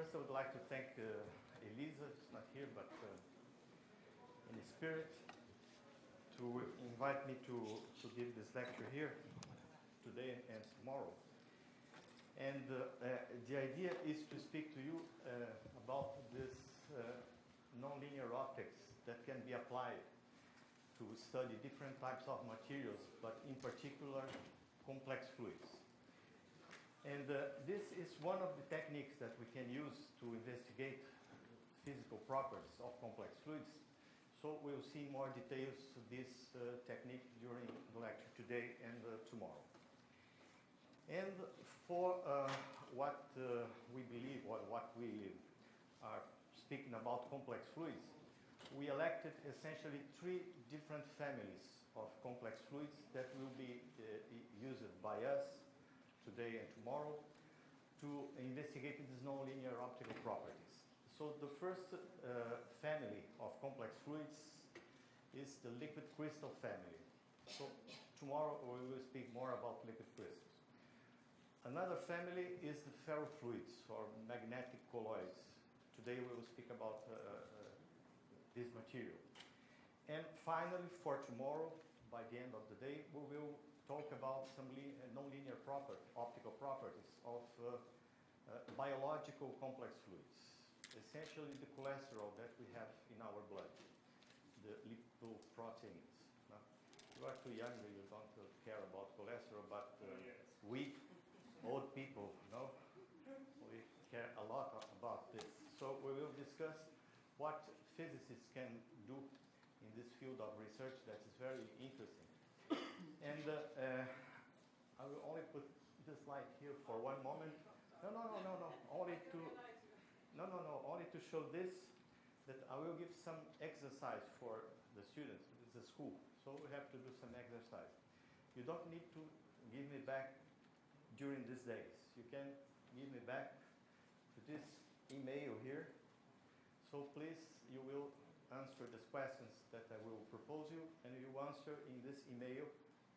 First, I would like to thank Elisa, she's not here, but in the spirit, to invite me to give this lecture here today and tomorrow. And the idea is to speak to you about this nonlinear optics that can be applied to study different types of materials, but in particular, complex fluids. And this is one of the techniques that we can use to investigate physical properties of complex fluids. So we'll see more details of this technique during the lecture today and tomorrow. And for what we believe, or what we are speaking about complex fluids, we elected essentially three different families of complex fluids that will be used by us today and tomorrow to investigate these nonlinear optical properties. So the first family of complex fluids is the liquid crystal family. So tomorrow we will speak more about liquid crystals. Another family is the ferrofluids, or magnetic colloids. Today we will speak about this material. And finally, for tomorrow, by the end of the day, we will talk about some nonlinear optical properties of biological complex fluids. Essentially the cholesterol that we have in our blood, the lipoproteins. No? You are too young, you don't care about cholesterol, but we old people, no? We care a lot about this. So we will discuss what physicists can do in this field of research that is very interesting. And I will only put this light here for one moment. No. Only to show this, that I will give some exercise for the students. It's a school, so we have to do some exercise. You don't need to give me back during these days. You can give me back to this email here. So please, you will answer these questions that I will propose you, and you answer in this email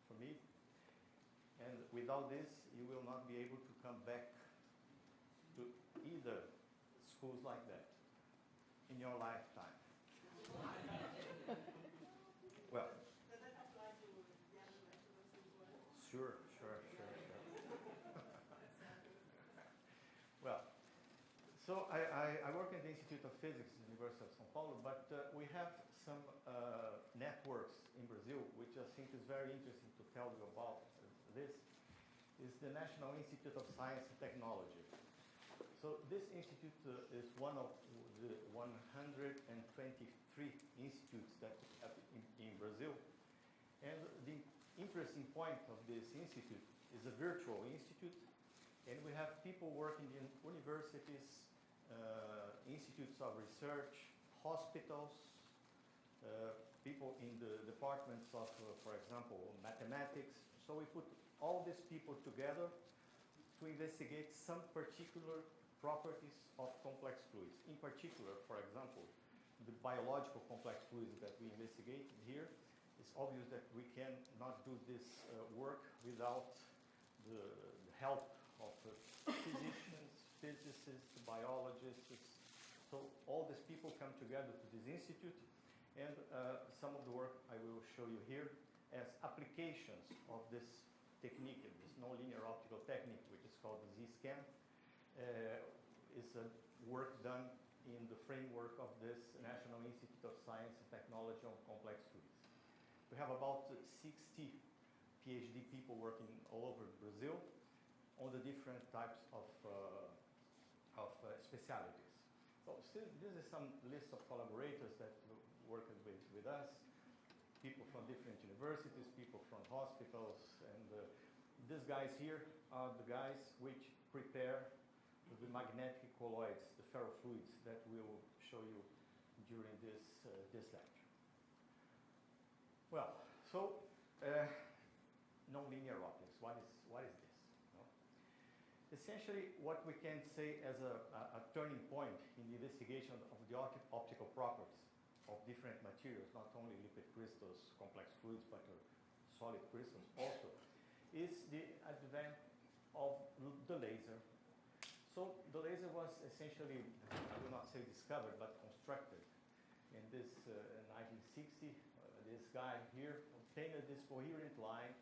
for me. And without this, you will not be able to come back to either schools like that in your lifetime. Well, does that apply to the other lecturers as well? Sure. Well, so I work in the Institute of Physics at the University of São Paulo, but we have some networks in Brazil, which I think is very interesting to tell you about. This is the National Institute of Science and Technology. So this institute is one of the 123 institutes that we have in Brazil. And the interesting point of this institute is a virtual institute, and we have people working in universities, institutes of research, hospitals, people in the departments of, for example, mathematics. So we put all these people together to investigate some particular properties of complex fluids. In particular, for example, the biological complex fluids that we investigate here. It's obvious that we cannot do this work without the help of physicians, physicists, biologists. So all these people come together to this institute, and some of the work I will show you here as applications of this technique, this nonlinear optical technique, which is called the Z-scan, is a work done in the framework of this National Institute of Science and Technology on Complex Fluids. We have about 60 PhD people working all over Brazil on the different types of specialties. So this is some list of collaborators that work with us, people from different universities, people from hospitals, and these guys here are the guys which prepare the magnetic colloids, the ferrofluids that we'll show you during this lecture. Well, so nonlinear optics, what is this? No? Essentially, what we can say as a turning point in the investigation of the optical properties of different materials, not only liquid crystals, complex fluids, but solid crystals also, is the advent of the laser. So the laser was essentially, I will not say discovered, but constructed. In this 1960, this guy here obtained this coherent line,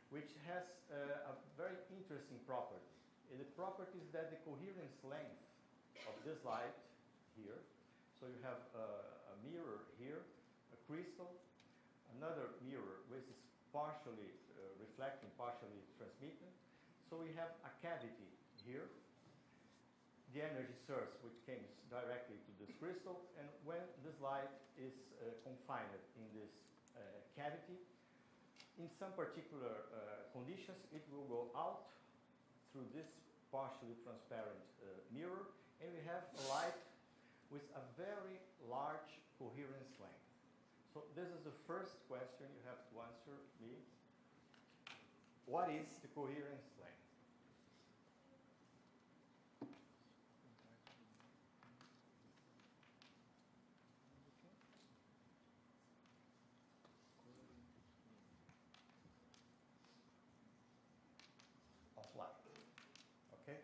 which has a very interesting property. And the property is that the coherence length of this light here, so you have a mirror here, a crystal, another mirror which is partially reflecting, partially transmitting. So we have a cavity here, the energy source which comes directly to this crystal, and when this light is confined in this cavity, in some particular conditions, it will go out through this partially transparent mirror, and we have a light with a very large coherence length. So this is the first question you have to answer me. What is the coherence length? Of light. Okay?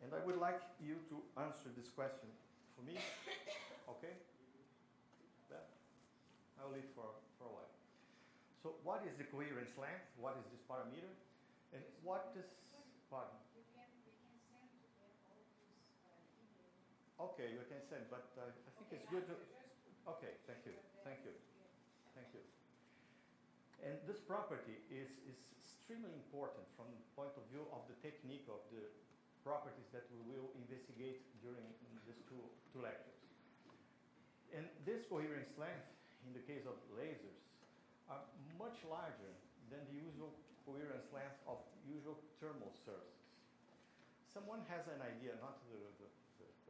And I would like you to answer this question for me. Okay? Yeah. I'll leave for a while. So what is the coherence length? What is this parameter? And what is, pardon? We can send to them all these emails. Okay, you can send, but I think it's good to, okay, thank you, thank you, thank you. And this property is extremely important from the point of view of the technique of the properties that we will investigate during these two lectures. And this coherence length, in the case of lasers, are much larger than the usual coherence length of usual thermal sources. Someone has an idea, not the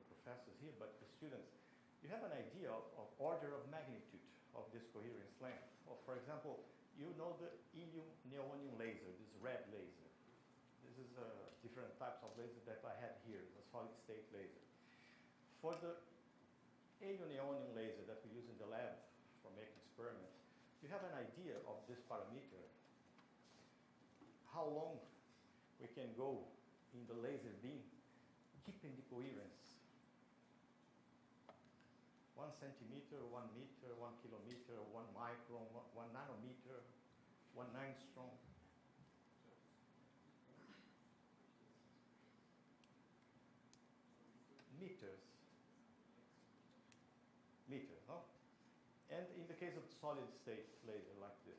professors here, but the students, you have an idea of order of magnitude of this coherence length. Or for example, you know the helium neodymium laser, this red laser. This is different types of laser that I have here, the solid state laser. For the helium neodymium laser that we use in the lab for making experiments, you have an idea of this parameter, how long we can go in the laser beam, keeping the coherence. 1 centimeter, 1 meter, 1 kilometer, 1 micron, 1 nanometer, 1 angstrom. Meters, no? And in the case of solid state laser like this,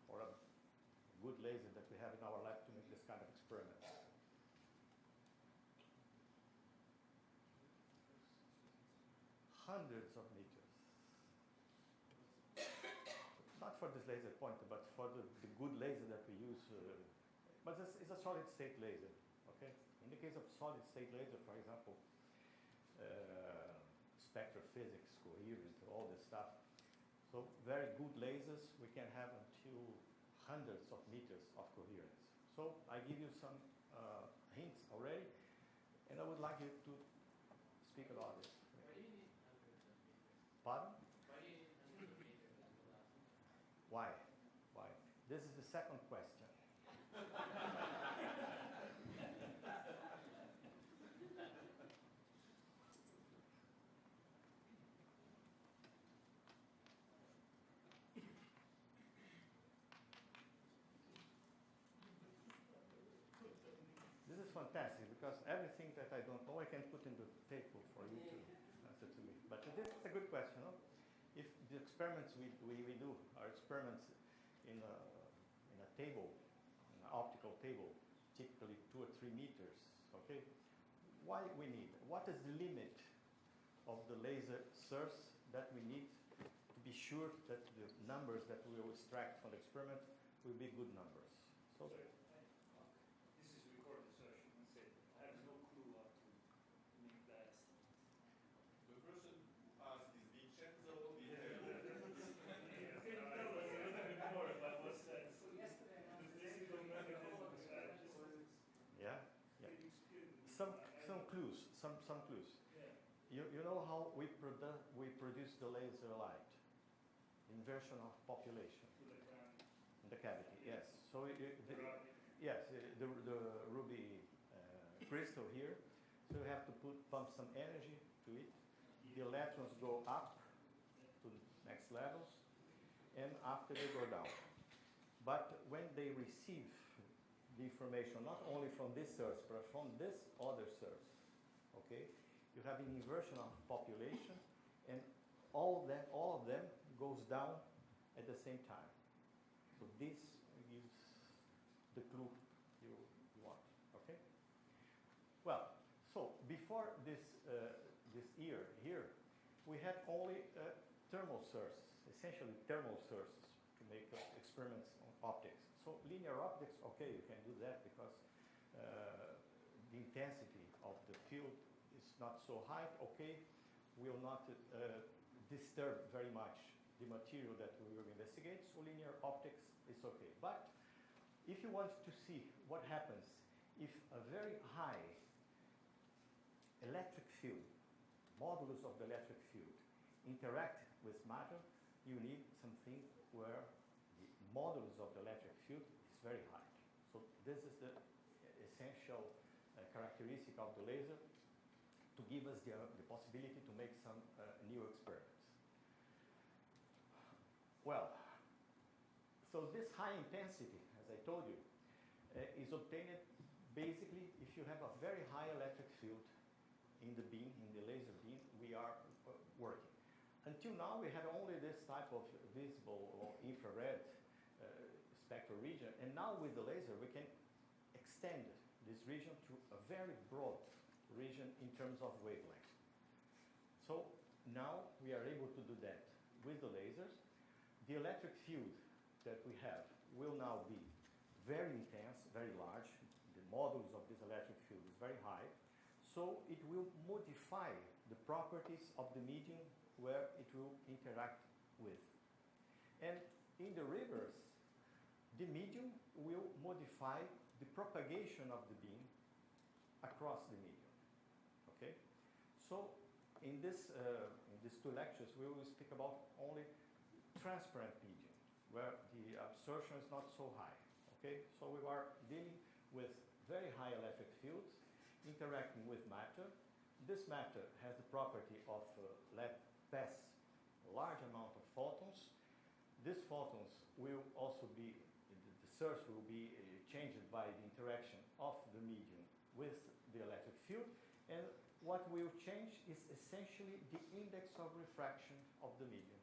or a good laser that we have in our lab to make this kind of experiments. Hundreds of meters. Not for this laser pointer, but for the good laser that we use. But this is a solid state laser, okay? In the case of solid state laser, for example, spectrophysics, coherent, all this stuff. So very good lasers, we can have until hundreds of meters of coherence. So I give you some hints already, and I would like you to speak about it. Pardon? Why? Why? This is the second question. This is fantastic because everything that I don't know I can put in the table for you to answer to me. But this is a good question, no? If the experiments we do are experiments in a table, an optical table, typically 2 or 3 meters, okay? Why we need? What is the limit of the laser source that we need to be sure that the numbers that we will extract from the experiment will be good numbers? So. Sorry, this is recorded, so I shouldn't say. I have no clue how to make that. The person who asked is Vincenzo. Yeah, yeah. Some clues. Some clues. Yeah. You know how we produce the laser light? Inversion of population in the cavity. Yes. So yes, the Ruby crystal here, so you have to pump some energy to it. The electrons go up to the next levels, and after they go down. But when they receive the information, not only from this source, but from this other source, okay, you have an inversion of population, and all of them goes down at the same time. So this gives the clue you want, okay? Well, so before this year here, we had only thermal sources, essentially thermal sources to make experiments on optics. So linear optics, okay, you can do that because the intensity of the field is not so high, okay, will not disturb very much the material that we will investigate, so linear optics is okay. But if you want to see what happens if a very high electric field, modulus of the electric field, interact with matter, you need something where the modulus of the electric field is very high. So this is the essential characteristic of the laser to give us the possibility to make some new experiments. Well, so this high intensity, as I told you, is obtained basically if you have a very high electric field in the beam, in the laser beam we are working. Until now we had only this type of visible or infrared spectral region, and now with the laser we can extend this region to a very broad region in terms of wavelength. So now we are able to do that with the lasers. The electric field that we have will now be very intense, very large. The modulus of this electric field is very high. So it will modify the properties of the medium where it will interact with. And in the reverse, the medium will modify the propagation of the beam across the medium. Okay? So in these two lectures, we will speak about only transparent medium, where the absorption is not so high. Okay? So we are dealing with very high electric fields interacting with matter. This matter has the property of let pass a large amount of photons. These photons will also be, the source will be changed by the interaction of the medium with the electric field, and what will change is essentially the index of refraction of the medium,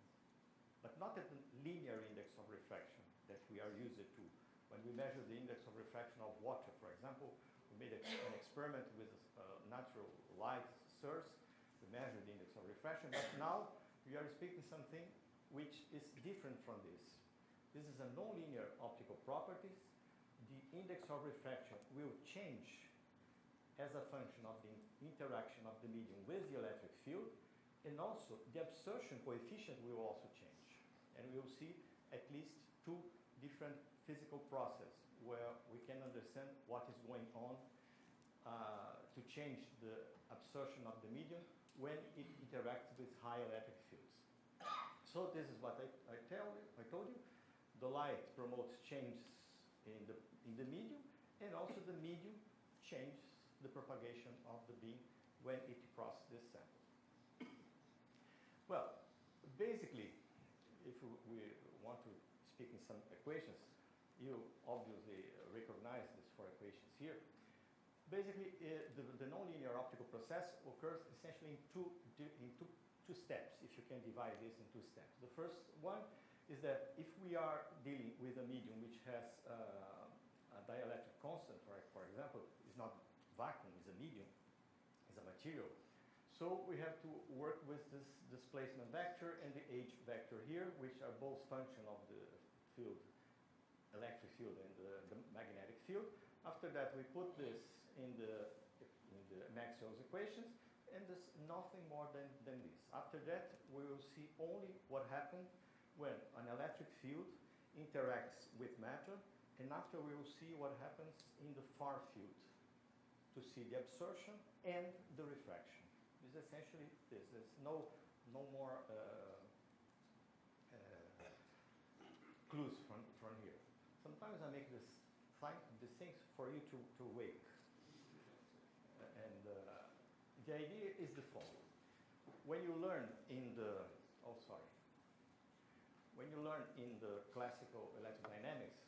but not the linear index of refraction that we are used to. When we measure the index of refraction of water, for example, we made an experiment with a natural light source to measure the index of refraction, but now we are speaking something which is different from this. This is a nonlinear optical properties. The index of refraction will change as a function of the interaction of the medium with the electric field, and also the absorption coefficient will also change. And we will see at least two different physical processes where we can understand what is going on to change the absorption of the medium when it interacts with high electric fields. So this is what I told you. The light promotes changes in the medium, and also the medium changes the propagation of the beam when it crosses this sample. Well, basically, if we want to speak in some equations, you obviously recognize these four equations here. Basically, the nonlinear optical process occurs essentially in two steps, if you can divide this in two steps. The first one is that if we are dealing with a medium which has a dielectric constant, for example, is not vacuum, is a medium, is a material. So we have to work with this displacement vector and the H vector here, which are both function of the field, electric field and the magnetic field. After that, we put this in the Maxwell's equations, and there's nothing more than this. After that, we will see only what happens when an electric field interacts with matter, and after we will see what happens in the far field to see the absorption and the refraction. It's essentially this. There's no more clues from here. Sometimes I make these things for you to wake. the idea is the following. When you learn in the, when you learn in the classical electrodynamics,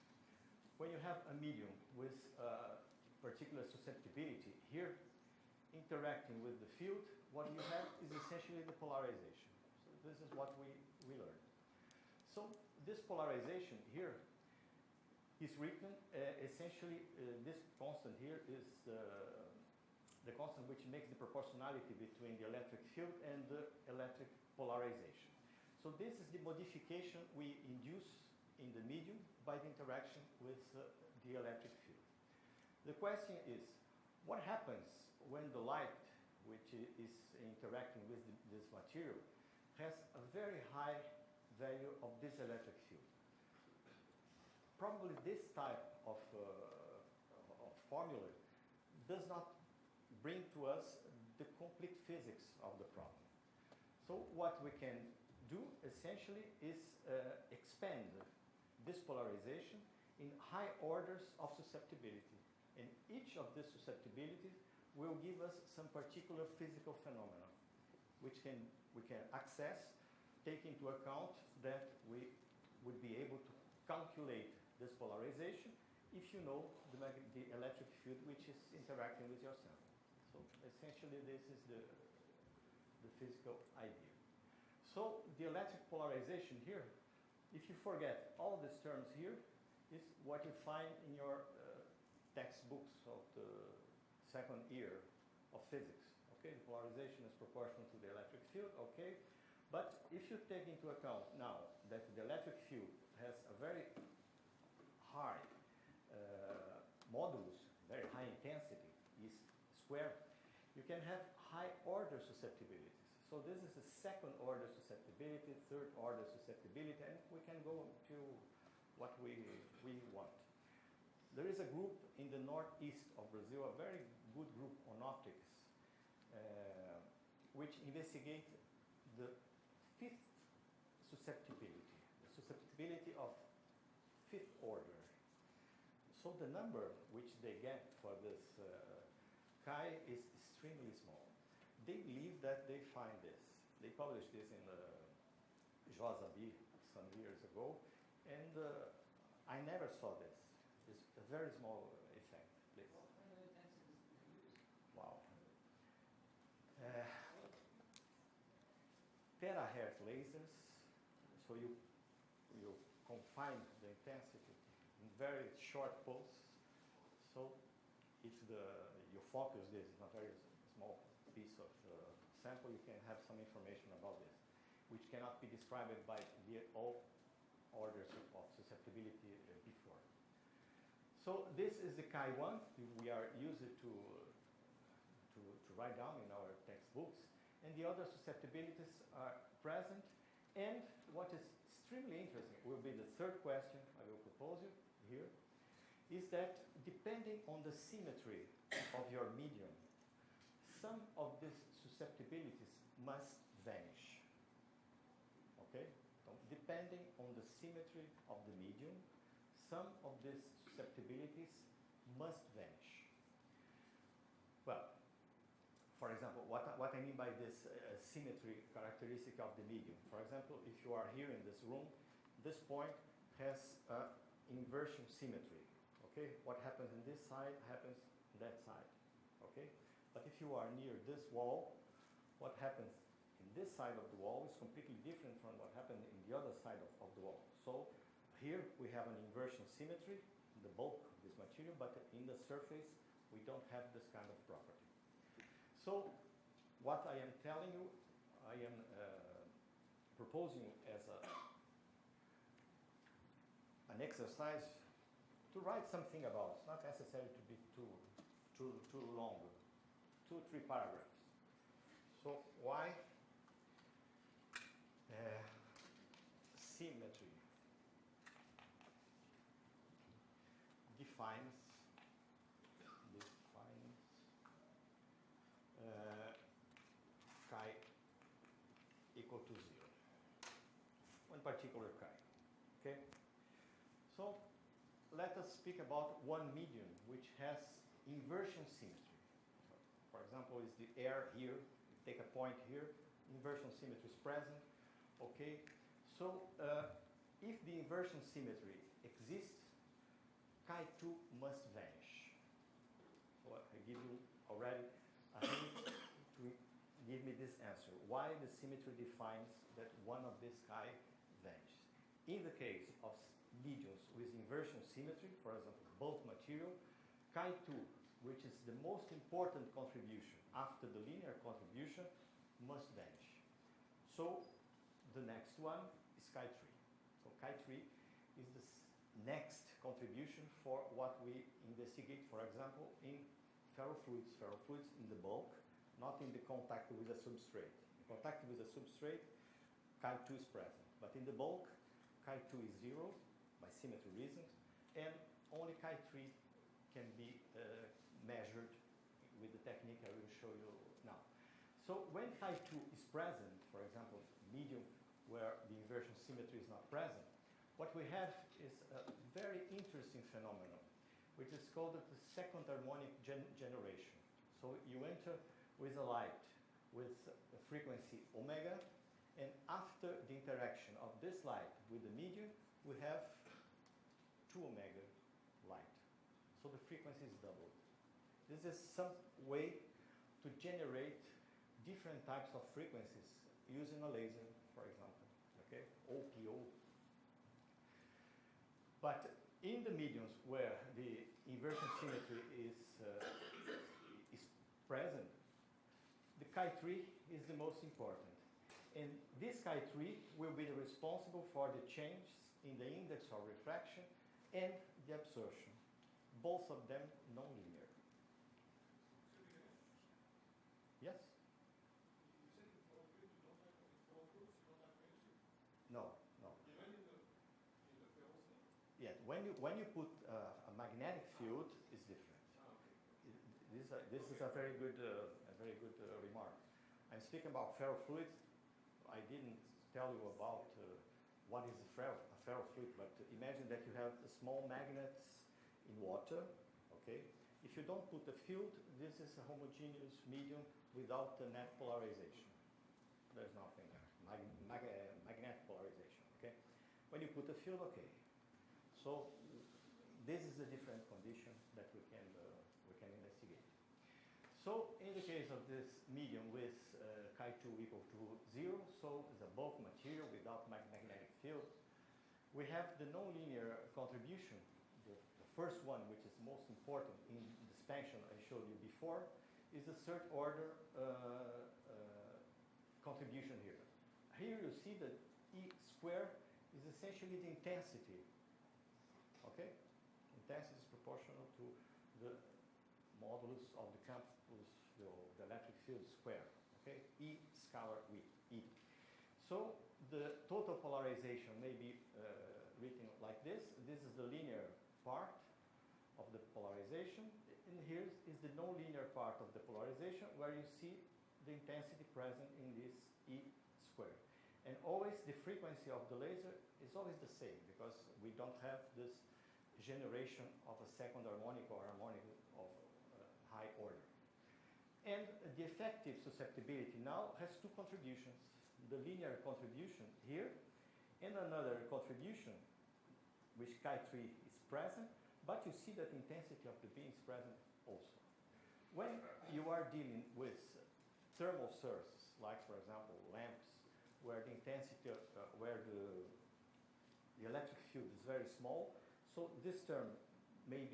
when you have a medium with a particular susceptibility here interacting with the field, what you have is essentially the polarization. So this is what we learned. So this polarization here is written essentially, this constant here is the constant which makes the proportionality between the electric field and the electric polarization. So this is the modification we induce in the medium by the interaction with the electric field. The question is, what happens when the light, which is interacting with this material, has a very high value of this electric field? Probably this type of formula does not bring to us the complete physics of the problem. So what we can do essentially is expand this polarization in high orders of susceptibility. And each of these susceptibilities will give us some particular physical phenomena, which we can access, take into account that we would be able to calculate this polarization if you know the electric field which is interacting with your sample. So essentially this is the physical idea. So the electric polarization here, if you forget all these terms here, is what you find in your textbooks of the second year of physics. Okay, the polarization is proportional to the electric field, okay? But if you take into account now that the electric field has a very high modulus, very high intensity, is squared, you can have high order susceptibilities. So this is a second order susceptibility, third order susceptibility, and we can go to what we want. There is a group in the northeast of Brazil, a very good group on optics, which investigate the fifth susceptibility, the susceptibility of fifth order. So the number which they get for this chi is extremely small. They believe that they find this. They published this in Joasabi some years ago, and I never saw this. It's a very small effect. Please. What kind of intensities did you use? Wow. Terahertz lasers, so you confine the intensity in very short pulses. So if you focus this, not very small piece of sample, you can have some information about this, which cannot be described by the all orders of susceptibility before. So this is the chi1 we are used to write down in our textbooks, and the other susceptibilities are present. And what is extremely interesting will be the third question I will propose you here, is that depending on the symmetry of your medium, some of these susceptibilities must vanish. Okay? So depending on the symmetry of the medium, some of these susceptibilities must vanish. Well, for example, what I mean by this symmetry characteristic of the medium. For example, if you are here in this room, this point has inversion symmetry. Okay? What happens in this side happens on that side. Okay? But if you are near this wall, what happens in this side of the wall is completely different from what happened in the other side of the wall. So here we have an inversion symmetry in the bulk of this material, but in the surface we don't have this kind of property. So what I am telling you, I am proposing as an exercise to write something about. It's not necessary to be too long, 2 or 3 paragraphs. So why symmetry defines chi equal to 0. One particular chi. Okay? So let us speak about one medium which has inversion symmetry. For example, is the air here. You take a point here. Inversion symmetry is present. Okay. So if the inversion symmetry exists, chi2 must vanish. So I give you already a hint to give me this answer. Why the symmetry defines that one of this chi vanishes. In the case of mediums with inversion symmetry, for example, bulk material, chi2, which is the most important contribution after the linear contribution, must vanish. So the next one is chi3. So chi3 is the next contribution for what we investigate, for example, in ferrofluids. Ferrofluids in the bulk, not in the contact with a substrate. In contact with a substrate, chi2 is present. But in the bulk, chi2 is 0 by symmetry reasons, and only chi3 can be measured with the technique I will show you now. So when chi2 is present, for example, medium where the inversion symmetry is not present, what we have is a very interesting phenomenon, which is called the second harmonic generation. So you enter with a light with a frequency omega, and after the interaction of this light with the medium, we have 2 omega light. So the frequency is doubled. This is some way to generate different types of frequencies using a laser, for example, okay, OPO. But in the mediums where the inversion symmetry is present, the chi3 is the most important. And this chi3 will be responsible for the change in the index of refraction and the absorption, both of them nonlinear. Yes? No, no. Yeah, when you put a magnetic field, it's different. This is a very good remark. I'm speaking about ferrofluids. I didn't tell you about what is a ferrofluid, but imagine that you have small magnets in water. Okay, if you don't put a field, this is a homogeneous medium without the net polarization. There's nothing there. Magnetic polarization. Okay, when you put a field, okay. So this is a different condition that we can investigate. So in the case of this medium with chi2 equal to 0, so it's a bulk material without magnetic field, we have the nonlinear contribution. The first one, which is most important in the expansion I showed you before, is the third order contribution here. Here you see that E square is essentially the intensity. Okay? Intensity is proportional to the modulus of the campus, the electric field square. Okay? E scalar E. So the total polarization may be written like this. This is the linear part of the polarization, and here is the nonlinear part of the polarization, where you see the intensity present in this E square. And always the frequency of the laser is always the same, because we don't have this generation of a second harmonic or harmonic of high order. And the effective susceptibility now has two contributions. The linear contribution here, and another contribution, which chi3 is present, but you see that the intensity of the beam is present also. When you are dealing with thermal sources, like for example lamps, where the intensity of, where the electric field is very small, so this term may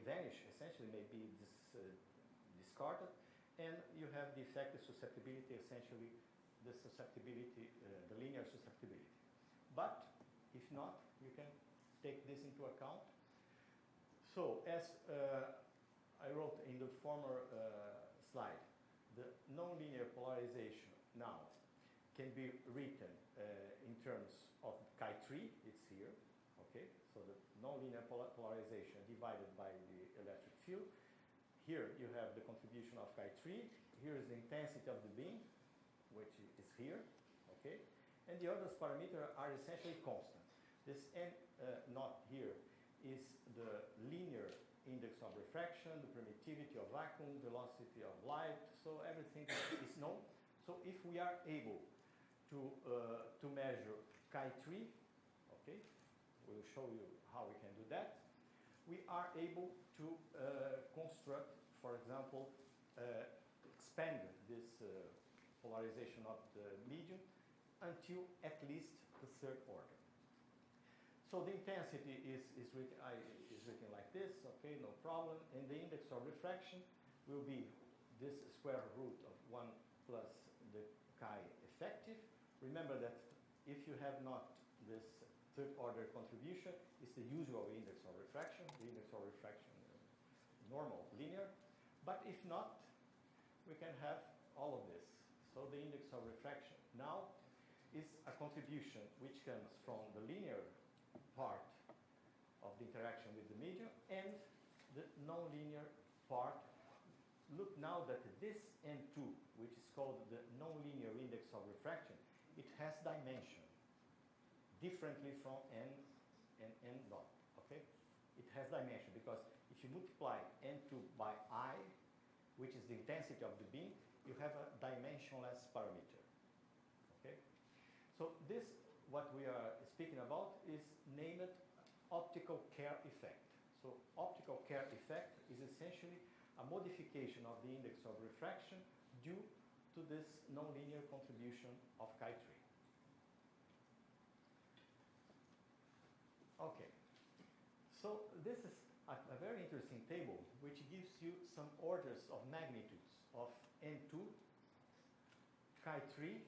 vanish, essentially may be discarded, and you have the effective susceptibility, essentially the susceptibility, the linear susceptibility. But if not, you can take this into account. So as I wrote in the former slide, the nonlinear polarization now can be written in terms of chi3, it's here, okay? So the nonlinear polarization divided by the electric field. Here you have the contribution of chi3. Here is the intensity of the beam, which is here, okay? And the other parameters are essentially constant. This n naught here is the linear index of refraction, the permittivity of vacuum, velocity of light, so everything is known. So if we are able to measure chi3, okay, we'll show you how we can do that. We are able to construct, for example, expand this polarization of the medium until at least the third order. So the intensity is written like this, okay, no problem. And the index of refraction will be this square root of 1 plus the chi effective. Remember that if you have not this third order contribution, it's the usual index of refraction, the index of refraction normal, linear. But if not, we can have all of this. So the index of refraction now is a contribution which comes from the linear part of the interaction with the medium and the nonlinear part. Look now that this N2, which is called the nonlinear index of refraction, it has dimension differently from N and N dot, okay? It has dimension because if you multiply N2 by I, which is the intensity of the beam, you have a dimensionless parameter, okay? So this, what we are speaking about, is named optical Kerr effect. So optical Kerr effect is essentially a modification of the index of refraction due to this nonlinear contribution of chi3. Okay, so this is a very interesting table which gives you some orders of magnitudes of N2, chi3,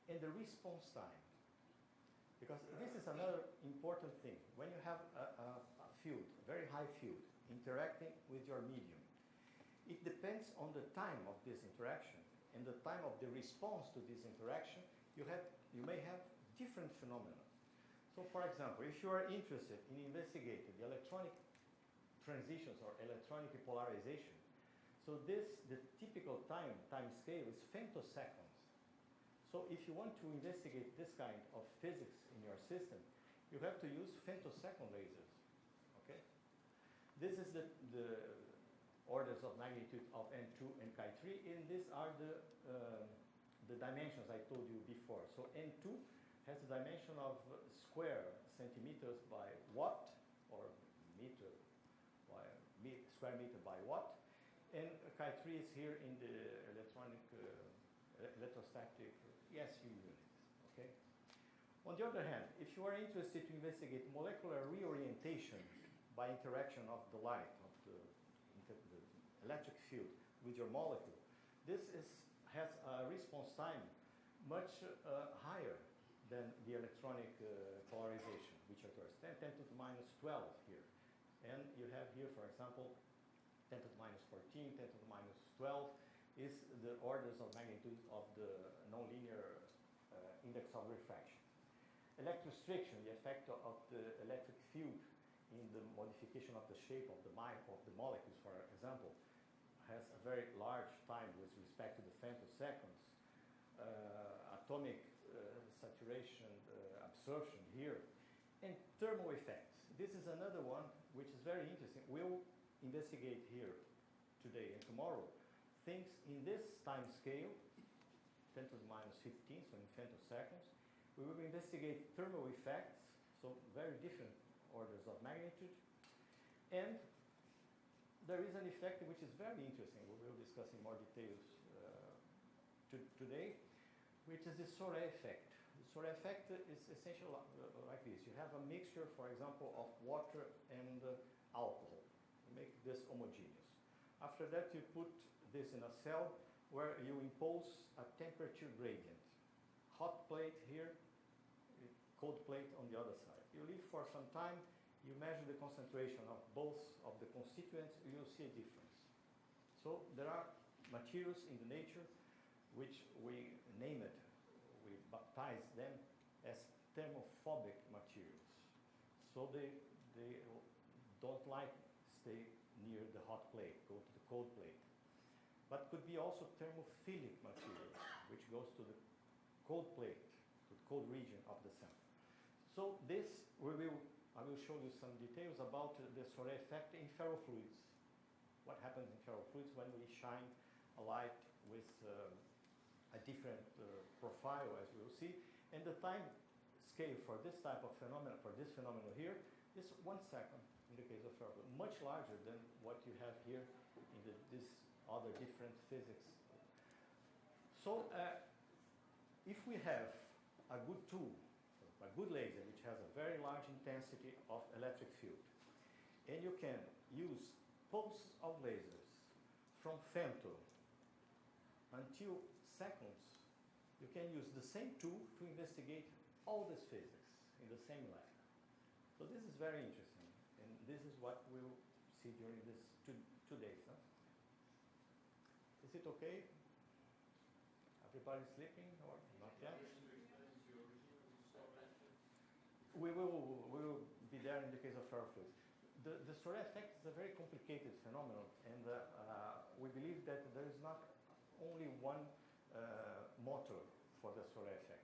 and the response time. Because this is another important thing. When you have a field, a very high field, interacting with your medium, it depends on the time of this interaction and the time of the response to this interaction. You may have different phenomena. So for example, if you are interested in investigating the electronic transitions or electronic polarization, so the typical time scale is femtoseconds. So if you want to investigate this kind of physics in your system, you have to use femtosecond lasers, okay? This is the orders of magnitude of N2 and chi3, and these are the dimensions I told you before. So N2 has a dimension of square centimeters by watt, or meter by square meter by watt, and chi3 is here in the electrostatic SU units, okay? On the other hand, if you are interested to investigate molecular reorientation by interaction of the light, of the electric field with your molecule, this has a response time much higher than the electronic polarization, which occurs 10 to the minus 12 here. And you have here, for example, 10 to the minus 14, 10 to the minus 12 is the orders of magnitude of the nonlinear index of refraction. Electrostriction, the effect of the electric field in the modification of the shape of the molecules, for example, has a very large time with respect to the femtoseconds. Atomic saturation, absorption here, and thermal effects. This is another one which is very interesting. We'll investigate here today and tomorrow things in this time scale, 10 to the minus 15, so in femtoseconds. We will investigate thermal effects, so very different orders of magnitude. And there is an effect which is very interesting. We will discuss in more details today, which is the Soray effect. The Soray effect is essentially like this. You have a mixture, for example, of water and alcohol. You make this homogeneous. After that, you put this in a cell where you impose a temperature gradient. Hot plate here, cold plate on the other side. You leave for some time, you measure the concentration of both of the constituents, you'll see a difference. So there are materials in the nature which we name it, we baptize them as thermophobic materials. So they don't like stay near the hot plate, go to the cold plate. But could be also thermophilic materials, which goes to the cold plate, to the cold region of the sample. So this we will I will show you some details about the Soré effect in ferrofluids. What happens in ferrofluids when we shine a light with a different profile, as we will see. And the time scale for this type of phenomenon, for this phenomenon here, is 1 second in the case of ferrofluid, much larger than what you have here in this other different physics. So if we have a good tool, a good laser, which has a very large intensity of electric field, and you can use pulses of lasers from femto until seconds, you can use the same tool to investigate all this physics in the same lab. So this is very interesting, and this is what we'll see during this two days. Huh? Is it okay? Everybody sleeping or not yet? We will be there in the case of ferrofluids. The Soré effect is a very complicated phenomenon, and we believe that there is not only one motor for the Soré effect.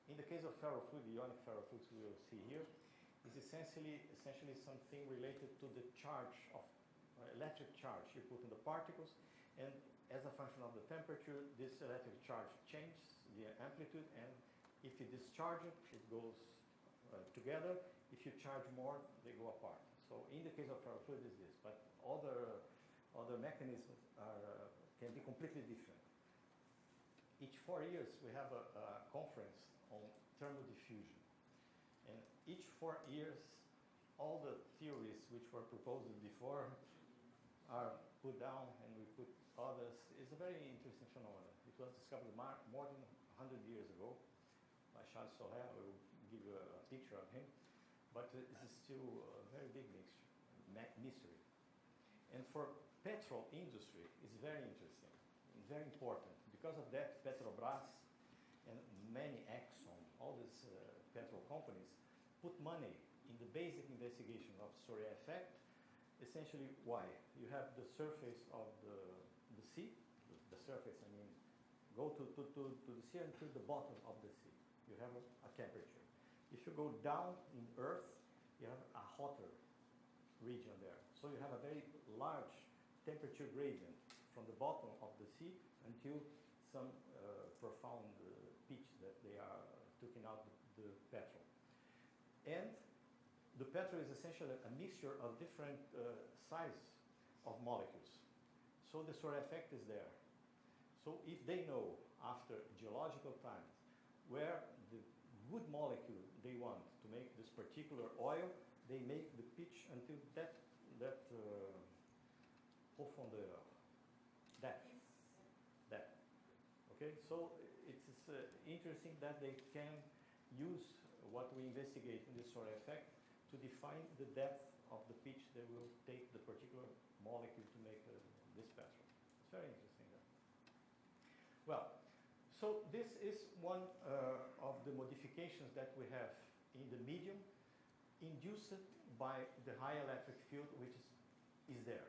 In the case of ferrofluid, the ionic ferrofluids we will see here, is essentially something related to the charge of electric charge you put in the particles, and as a function of the temperature, this electric charge changes the amplitude, and if you discharge it, it goes together. If you charge more, they go apart. So in the case of ferrofluid is this, but other mechanisms can be completely different. Each 4 years we have a conference on thermal diffusion, and each 4 years all the theories which were proposed before are put down, and we put others. It's a very interesting phenomenon. It was discovered more than 100 years ago by Charles Soré. I will give you a picture of him, but it is still a very big mystery. And for petrol industry, it's very interesting and very important. Because of that, Petrobras and many Exxon, all these petrol companies, put money in the basic investigation of Soré effect. Essentially, why? You have the surface of the sea, the surface, I mean, go to the sea and to the bottom of the sea. You have a temperature. If you go down in Earth, you have a hotter region there. So you have a very large temperature gradient from the bottom of the sea until some profound pitch that they are taking out the petrol. And the petrol is essentially a mixture of different sizes of molecules. So the Soré effect is there. So if they know after geological times where the good molecule they want to make this particular oil, they make the pitch until that profondeur, depth. Okay, so it's interesting that they can use what we investigate in the Soré effect to define the depth of the pitch they will take the particular molecule to make this petrol. It's very interesting. Well, so this is one of the modifications that we have in the medium induced by the high electric field which is there.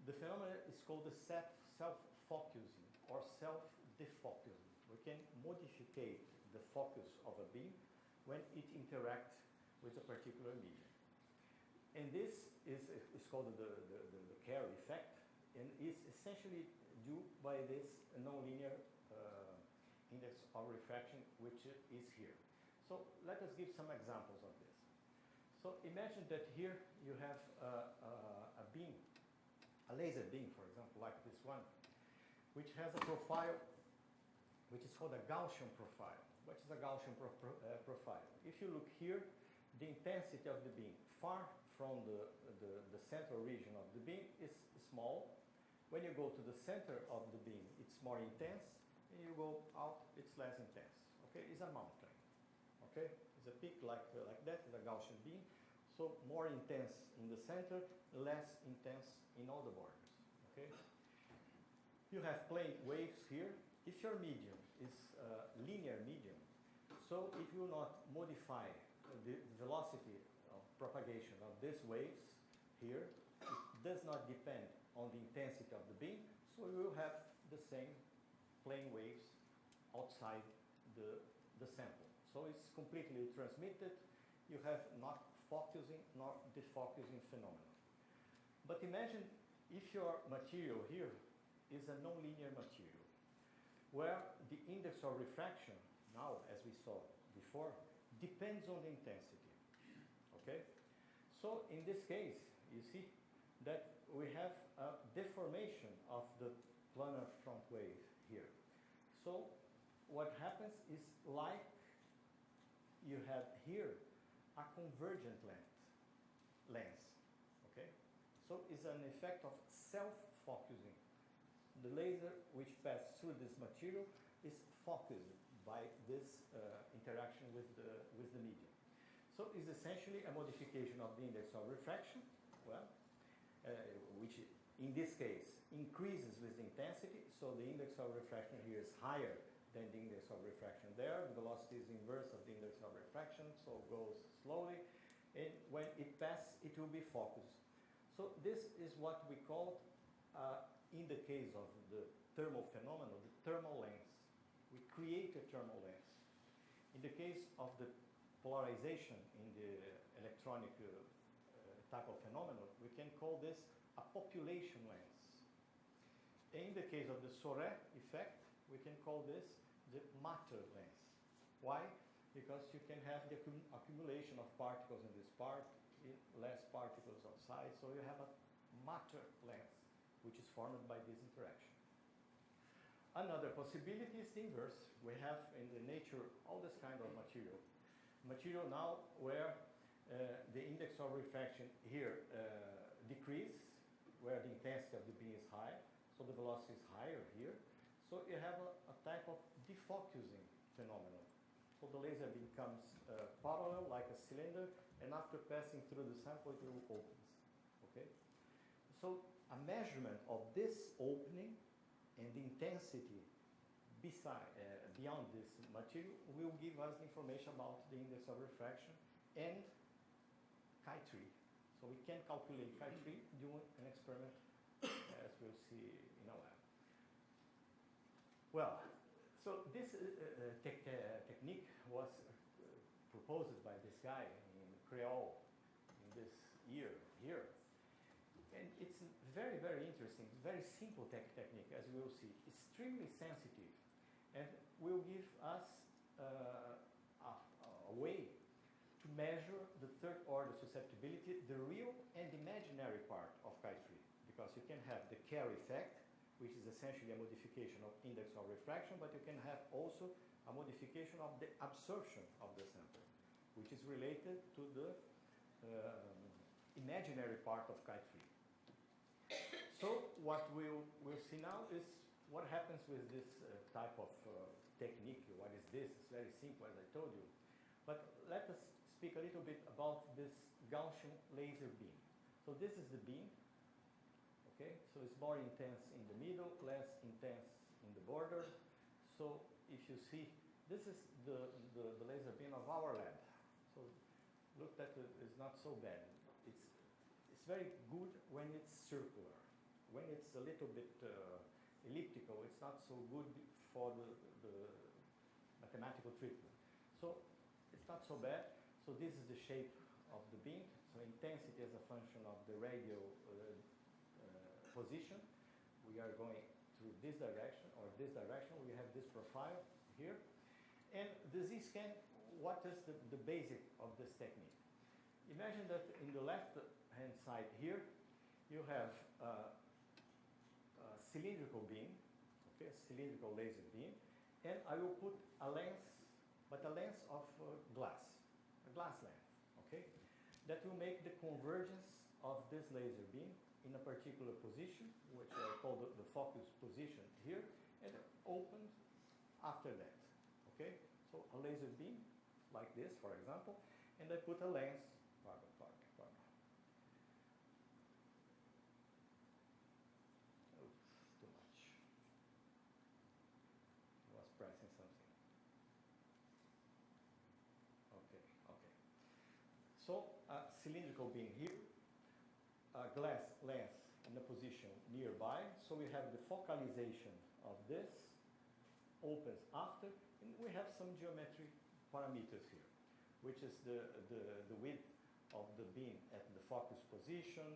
The phenomenon is called the self-focusing or self-defocusing. We can modify the focus of a beam when it interacts with a particular medium. And this is called the Carey effect, and is essentially due by this nonlinear index of refraction, which is here. So let us give some examples of this. So imagine that here you have a beam, a laser beam, for example, like this one, which has a profile which is called a Gaussian profile. What is a Gaussian profile? If you look here, the intensity of the beam far from the central region of the beam is small. When you go to the center of the beam, it's more intense, and you go out, it's less intense. Okay, it's a mountain. Okay, it's a peak like that, it's a Gaussian beam. So more intense in the center, less intense in all the borders. Okay, you have plane waves here. If your medium is a linear medium, so it will not modify the velocity of propagation of these waves here. It does not depend on the intensity of the beam, so we will have the same plane waves outside the sample. So it's completely transmitted. You have not focusing nor defocusing phenomenon. But imagine if your material here is a nonlinear material, where the index of refraction, now as we saw before, depends on the intensity. Okay? So in this case, you see that we have a deformation of the planar front wave here. So what happens is, like you have here a convergent lens. Okay? So it's an effect of self-focusing. The laser which passes through this material is focused by this interaction with the medium. So it's essentially a modification of the index of refraction, well, which in this case increases with the intensity. So the index of refraction here is higher than the index of refraction there. The velocity is inverse of the index of refraction, so it goes slowly. And when it passes, it will be focused. So this is what we call, in the case of the thermal phenomenon, the thermal lens. We create a thermal lens. In the case of the polarization in the electronic type of phenomenon, we can call this a population lens. In the case of the Soré effect, we can call this the matter lens. Why? Because you can have the accumulation of particles in this part, less particles outside, so you have a matter lens, which is formed by this interaction. Another possibility is the inverse. We have in the nature all this kind of material. Material now where the index of refraction here decreases, where the intensity of the beam is high, so the velocity is higher here. So you have a type of defocusing phenomenon. So the laser becomes parallel like a cylinder, and after passing through the sample, it will open. Okay? So a measurement of this opening and the intensity beyond this material will give us information about the index of refraction and chi3. So we can calculate chi3 doing an experiment, as we'll see in a while. Well, so this technique was proposed by this guy in Creole in this year here. And it's very, very interesting. It's a very simple technique, as we will see. Extremely sensitive, and will give us a way to measure the third order susceptibility, the real and imaginary part of chi3. Because you can have the Kerr effect, which is essentially a modification of index of refraction, but you can have also a modification of the absorption of the sample, which is related to the imaginary part of chi3. So what we'll see now is what happens with this type of technique. What is this? It's very simple, as I told you. But let us speak a little bit about this Gaussian laser beam. So this is the beam. Okay, so it's more intense in the middle, less intense in the border. So if you see, this is the laser beam of our lab. So look, that is not so bad. It's very good when it's circular. When it's a little bit elliptical, it's not so good for the mathematical treatment. So it's not so bad. So this is the shape of the beam. So intensity as a function of the radial position. We are going through this direction or this direction. We have this profile here. And the Z-scan, what is the basic of this technique? Imagine that in the left-hand side here, you have a cylindrical beam, okay, cylindrical laser beam, and I will put a lens, but a lens of glass, a glass lens, okay, that will make the convergence of this laser beam in a particular position, which I call the focus position here, and open after that, okay? So a laser beam, like this, for example, and I put a lens, Oops, too much. I was pressing something. Okay. So a cylindrical beam here, a glass lens in a position nearby, so we have the focalization of this, opens after, and we have some geometric parameters here, which is the width of the beam at the focus position,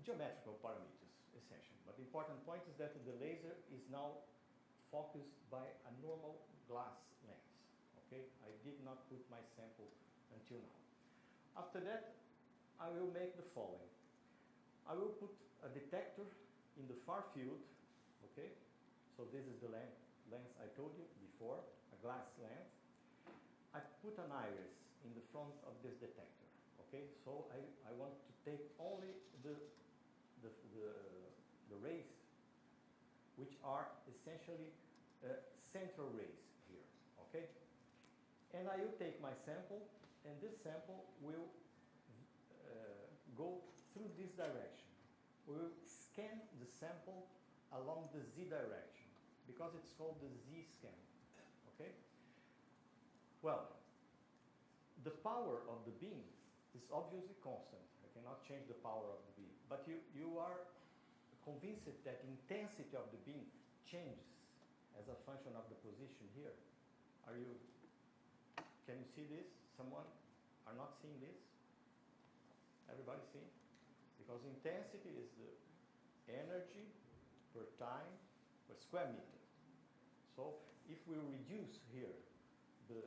geometrical parameters, essentially. But the important point is that the laser is now focused by a normal glass lens. Okay, I did not put my sample until now. After that, I will make the following. I will put a detector in the far field. Okay, so this is the lens I told you before, a glass lens. I put an iris in the front of this detector. Okay, so I want to take only the rays which are essentially central rays here. Okay, and I will take my sample, and this sample will go through this direction. We will scan the sample along the z direction because it's called the z scan. Okay. Well, the power of the beam is obviously constant. I cannot change the power of the beam. But you are convinced that intensity of the beam changes as a function of the position here. Can you see this? Someone are not seeing this? Everybody see? Because intensity is the energy per time per square meter. So if we reduce here the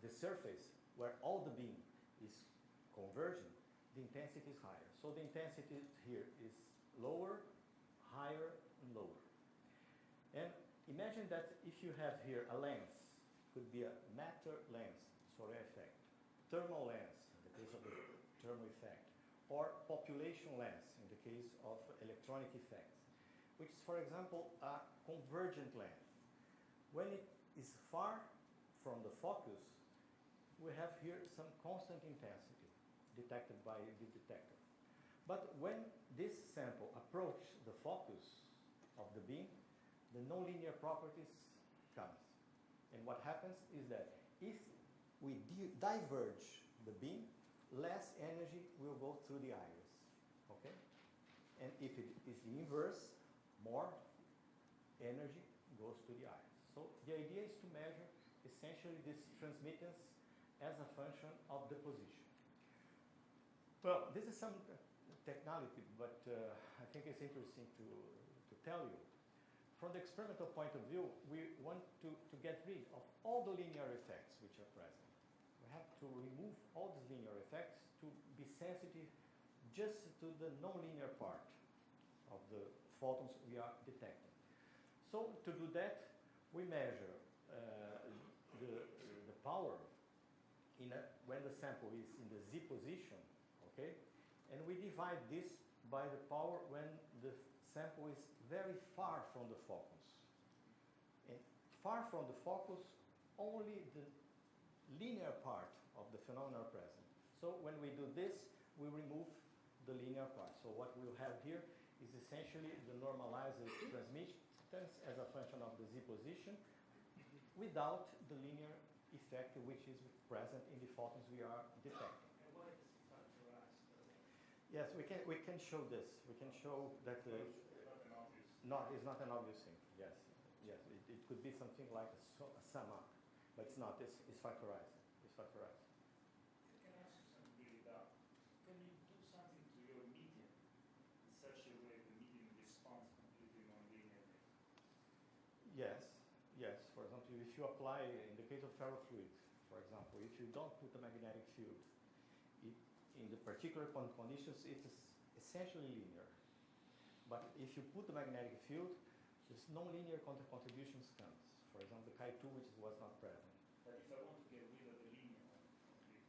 surface where all the beam is converging, the intensity is higher. So the intensity here is lower, higher, and lower. And imagine that if you have here a lens, could be a matter lens, Soré effect, thermal lens, in the case of the thermal effect, or population lens, in the case of electronic effects, which is, for example, a convergent lens. When it is far from the focus, we have here some constant intensity detected by the detector. But when this sample approaches the focus of the beam, the nonlinear properties comes. And what happens is that if we diverge the beam, less energy will go through the iris. Okay? And if it is the inverse, more energy goes to the iris. So the idea is to measure essentially this transmittance as a function of the position. Well, this is some technicality, but I think it's interesting to tell you. From the experimental point of view, we want to get rid of all the linear effects which are present. We have to remove all these linear effects to be sensitive just to the nonlinear part of the photons we are detecting. So to do that, we measure the power when the sample is in the z position, okay? And we divide this by the power when the sample is very far from the focus. And far from the focus, only the linear part of the phenomena are present. So when we do this, we remove the linear part. So what we'll have here is essentially the normalized transmittance as a function of the z position without the linear effect which is present in the photons we are detecting. And why is it factorized? Yes, we can show this. We can show that it's not an obvious thing. Yes, it could be something like a sum up, but it's not. It's factorized. It's factorized. Can I ask you something really dumb? Can you do something to your medium in such a way the medium responds completely non-linearly? Yes. For example, if you apply, in the case of ferrofluids, for example, if you don't put a magnetic field, in the particular conditions, it is essentially linear. But if you put the magnetic field, this nonlinear contributions comes. For example, the chi2, which was not present. But if I want to get rid of the linear one completely?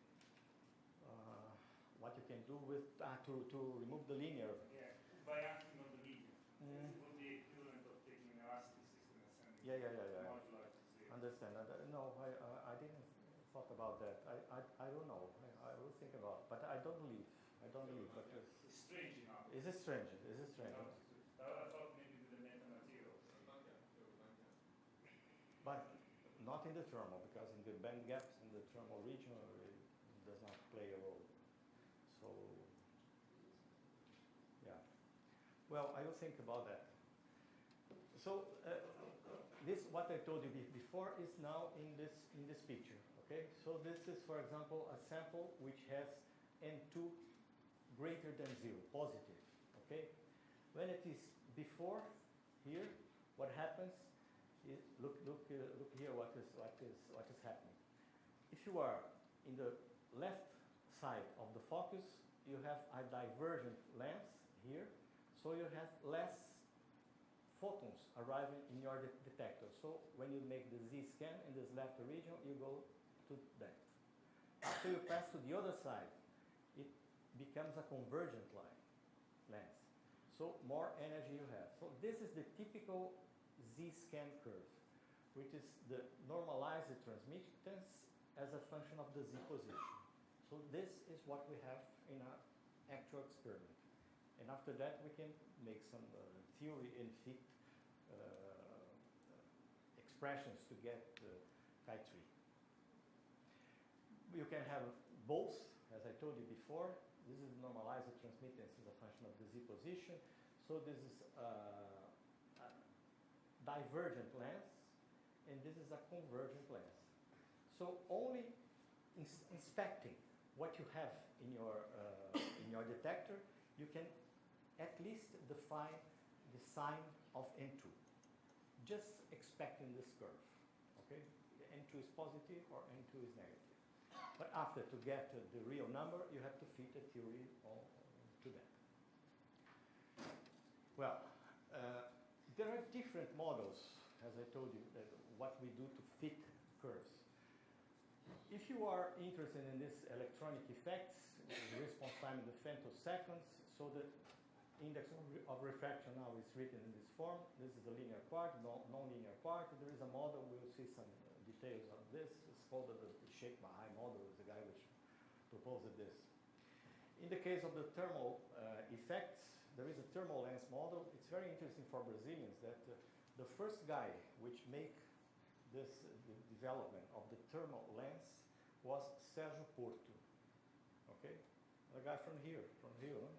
What you can do with, to remove the linear. Yeah, by acting on the medium. It would be equivalent of taking an elastic system and sending modular to zero. Understand. No, I didn't thought about that. I don't know. I will think about it, but I don't believe. But it's strange enough. Is it strange? I thought maybe with the metamaterial. But not in the thermal, because in the band gaps in the thermal region it does not play a role. So, yeah. Well, I will think about that. So, this, what I told you before, is now in this picture. Okay, so this is, for example, a sample which has N2 greater than 0, positive. Okay, when it is before here, what happens is look here. What is happening? If you are in the left side of the focus, you have a divergent lens here, so you have less photons arriving in your detector. So when you make the Z scan in this left region, you go to that. After you pass to the other side, it becomes a convergent lens. So more energy you have. So this is the typical Z scan curve, which is the normalized transmittance as a function of the Z position. So this is what we have in our actual experiment. And after that, we can make some theory and fit expressions to get chi3. You can have both, as I told you before. This is normalized transmittance as a function of the Z position. So this is a divergent lens, and this is a convergent lens. So only inspecting what you have in your detector, you can at least define the sign of N2. Just expecting this curve, okay? N2 is positive or N2 is negative. But after, to get the real number, you have to fit a theory to that. Well, there are different models, as I told you, that what we do to fit curves. If you are interested in this electronic effects, the response time in the femtoseconds, so the index of refraction now is written in this form. This is the linear part, non-linear part. There is a model, we'll see some details on this. It's called the Shape-Bahai model, is the guy which proposed this. In the case of the thermal effects, there is a thermal lens model. It's very interesting for Brazilians that the first guy which made this development of the thermal lens was Sérgio Porto. Okay? A guy from here, from Rio. Huh?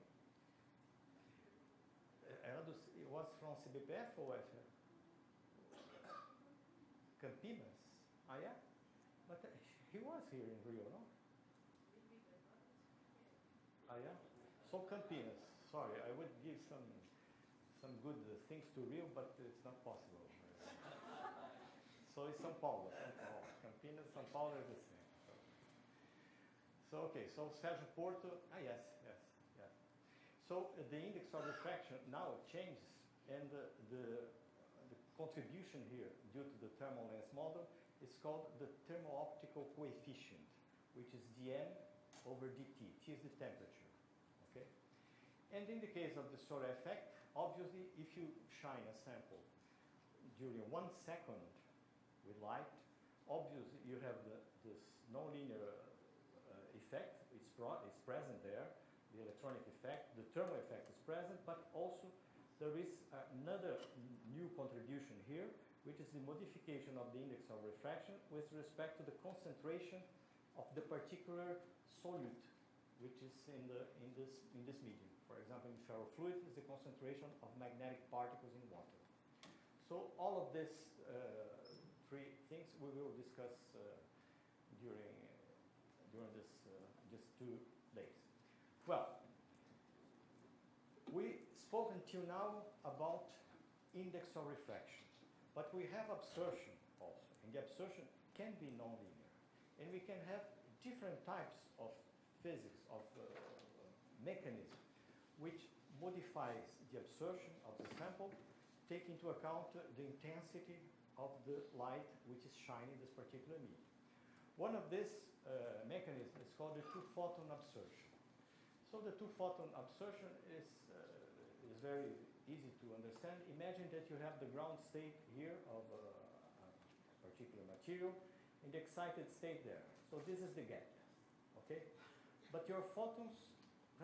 It was from CBPF or FF? Campinas? Ah, yeah? But he was here in Rio, no? Ah, yeah? So Campinas. Sorry, I would give some good things to Rio, but it's not possible. So it's São Paulo. Campinas, São Paulo is the same. So okay, so Sérgio Porto, yes. So the index of refraction now changes, and the contribution here due to the thermal lens model is called the thermo-optical coefficient, which is dm over dt. T is the temperature. Okay. And in the case of the Sora effect, obviously, if you shine a sample during 1 second with light, obviously you have this nonlinear effect. It's present there. The electronic effect, the thermal effect is present, but also there is another new contribution here, which is the modification of the index of refraction with respect to the concentration of the particular solute, which is in this medium. For example, in ferrofluids is the concentration of magnetic particles in water. So all of these three things we will discuss during this just 2 days. Well, we spoke until now about index of refraction, but we have absorption also, and the absorption can be nonlinear, and we can have different types of physics, of mechanism, which modifies the absorption of the sample, take into account the intensity of the light which is shining this particular medium. One of these mechanisms is called the two-photon absorption. So the two-photon absorption is very easy to understand. Imagine that you have the ground state here of a particular material and the excited state there. So this is the gap, okay? But your photons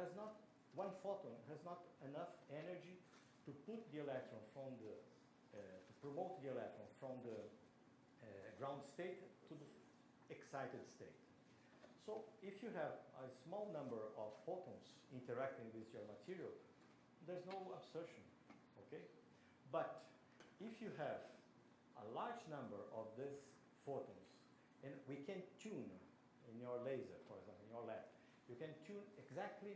has not, one photon has not enough energy to put the electron from the, to promote the electron from the ground state to the excited state. So if you have a small number of photons interacting with your material, there's no absorption, okay? But if you have a large number of these photons, and we can tune in your laser, for example, in your lab, you can tune exactly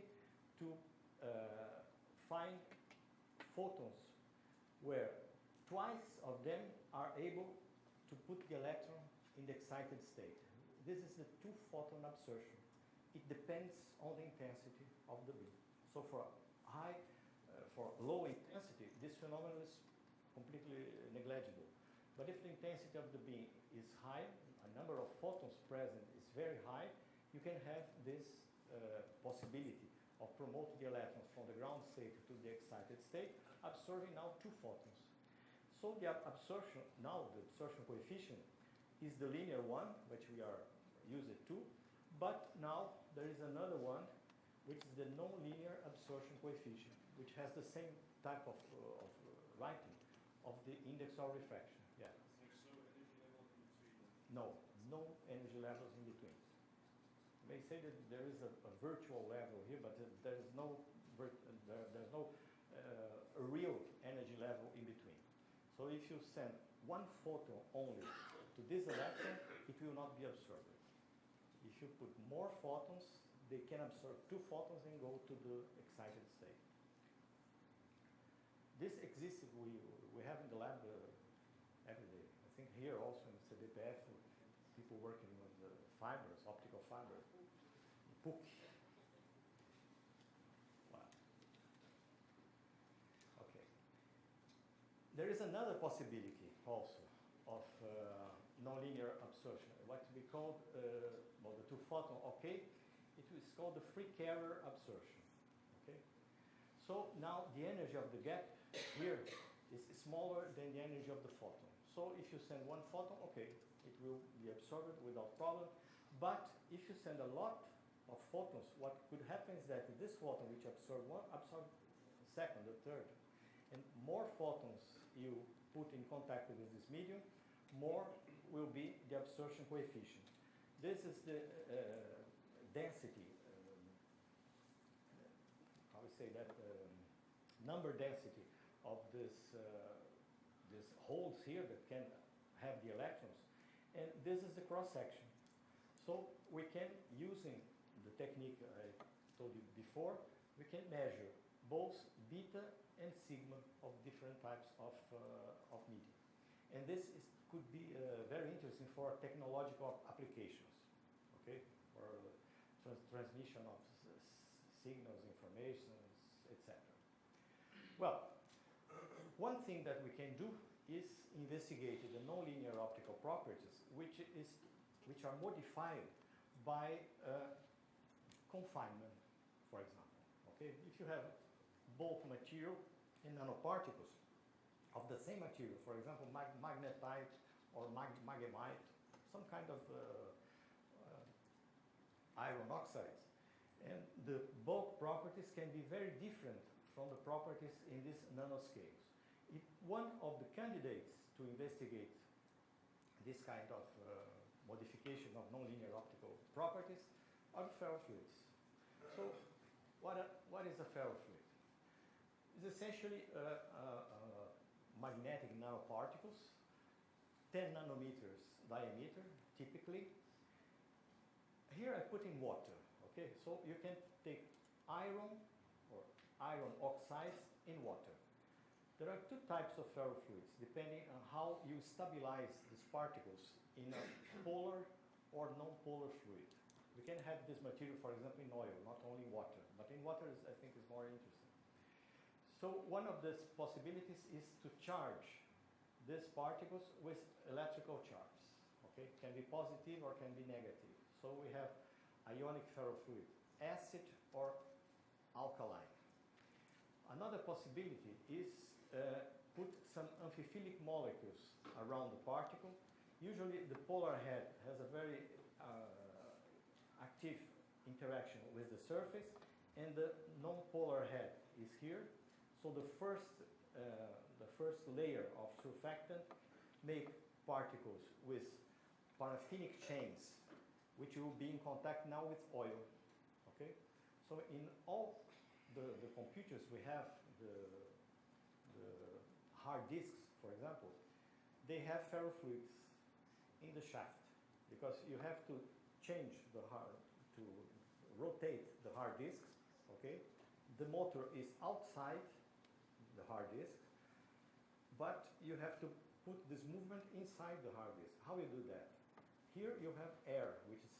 to find photons where twice of them are able to put the electron in the excited state. This is the two-photon absorption. It depends on the intensity of the beam. So for low intensity, this phenomenon is completely negligible. But if the intensity of the beam is high, a number of photons present is very high, you can have this possibility of promoting the electrons from the ground state to the excited state, absorbing now two photons. So the absorption, now the absorption coefficient is the linear one, which we are used to, but now there is another one, which is the nonlinear absorption coefficient, which has the same type of writing of the index of refraction. Yeah. There's no energy level in between. No energy levels in between. They say that there is a virtual level here, but there is no a real energy level in between. So if you send one photon only to this electron, it will not be absorbed. If you put more photons, they can absorb two photons and go to the excited state. This exists, we have in the lab every day. I think here also in CDPF, people working with the fibers, optical fibers. PUC. Wow. Okay. There is another possibility also of nonlinear absorption, what we call well, the two-photon. Okay, it is called the free carrier absorption. Okay, so now the energy of the gap here is smaller than the energy of the photon. So if you send one photon, okay, it will be absorbed without problem. But if you send a lot of photons, what could happen is that this photon, which absorb one, absorb a second, a third, and more photons you put in contact with this medium, more will be the absorption coefficient. This is the density, how we say that, number density of this holes here that can have the electrons, and this is the cross section. So we can, using the technique I told you before, we can measure both beta and sigma of different types of media. And this could be very interesting for technological applications, okay, for transmission of signals, informations, etc. Well, one thing that we can do is investigate the nonlinear optical properties, which are modified by confinement, for example. Okay, if you have both material and nanoparticles of the same material, for example, magnetite or magemite, some kind of iron oxides, and the bulk properties can be very different from the properties in these nanoscales. One of the candidates to investigate this kind of modification of nonlinear optical properties are the ferrofluids. So what is a ferrofluid? It's essentially magnetic nanoparticles, 10 nanometers diameter, typically. Here I put in water, okay? So you can take iron or iron oxides in water. There are two types of ferrofluids, depending on how you stabilize these particles in a polar or non-polar fluid. We can have this material, for example, in oil, not only water, but in water I think is more interesting. So one of these possibilities is to charge these particles with electrical charge. Okay, can be positive or can be negative. So we have ionic ferrofluid, acid or alkaline. Another possibility is put some amphiphilic molecules around the particle. Usually the polar head has a very active interaction with the surface, and the non-polar head is here. So the first layer of surfactant make particles with paraffinic chains, which will be in contact now with oil. Okay, so in all the computers we have, the hard disks, for example, they have ferrofluids in the shaft because you have to change the hard, to rotate the hard disks, okay? The motor is outside the hard disk, but you have to put this movement inside the hard disk. How you do that? Here you have air, which is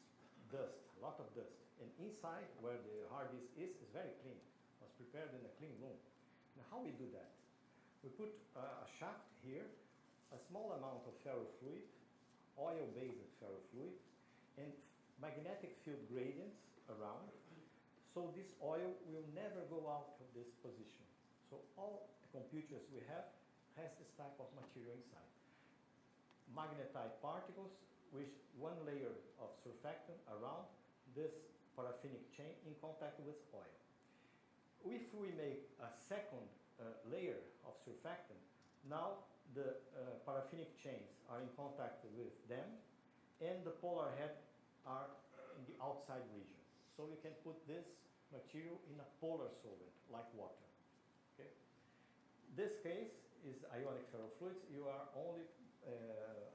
dust, a lot of dust. And inside, where the hard disk is very clean. It was prepared in a clean room. Now, how we do that? We put a shaft here, a small amount of ferrofluid, oil-based ferrofluid, and magnetic field gradients around. So this oil will never go out of this position. So all computers we have has this type of material inside. Magnetized particles with one layer of surfactant around this paraffinic chain in contact with oil. If we make a second layer of surfactant, now the paraffinic chains are in contact with them and the polar head are in the outside region. So you can put this material in a polar solvent like water. Okay? This case is ionic ferrofluids. You are only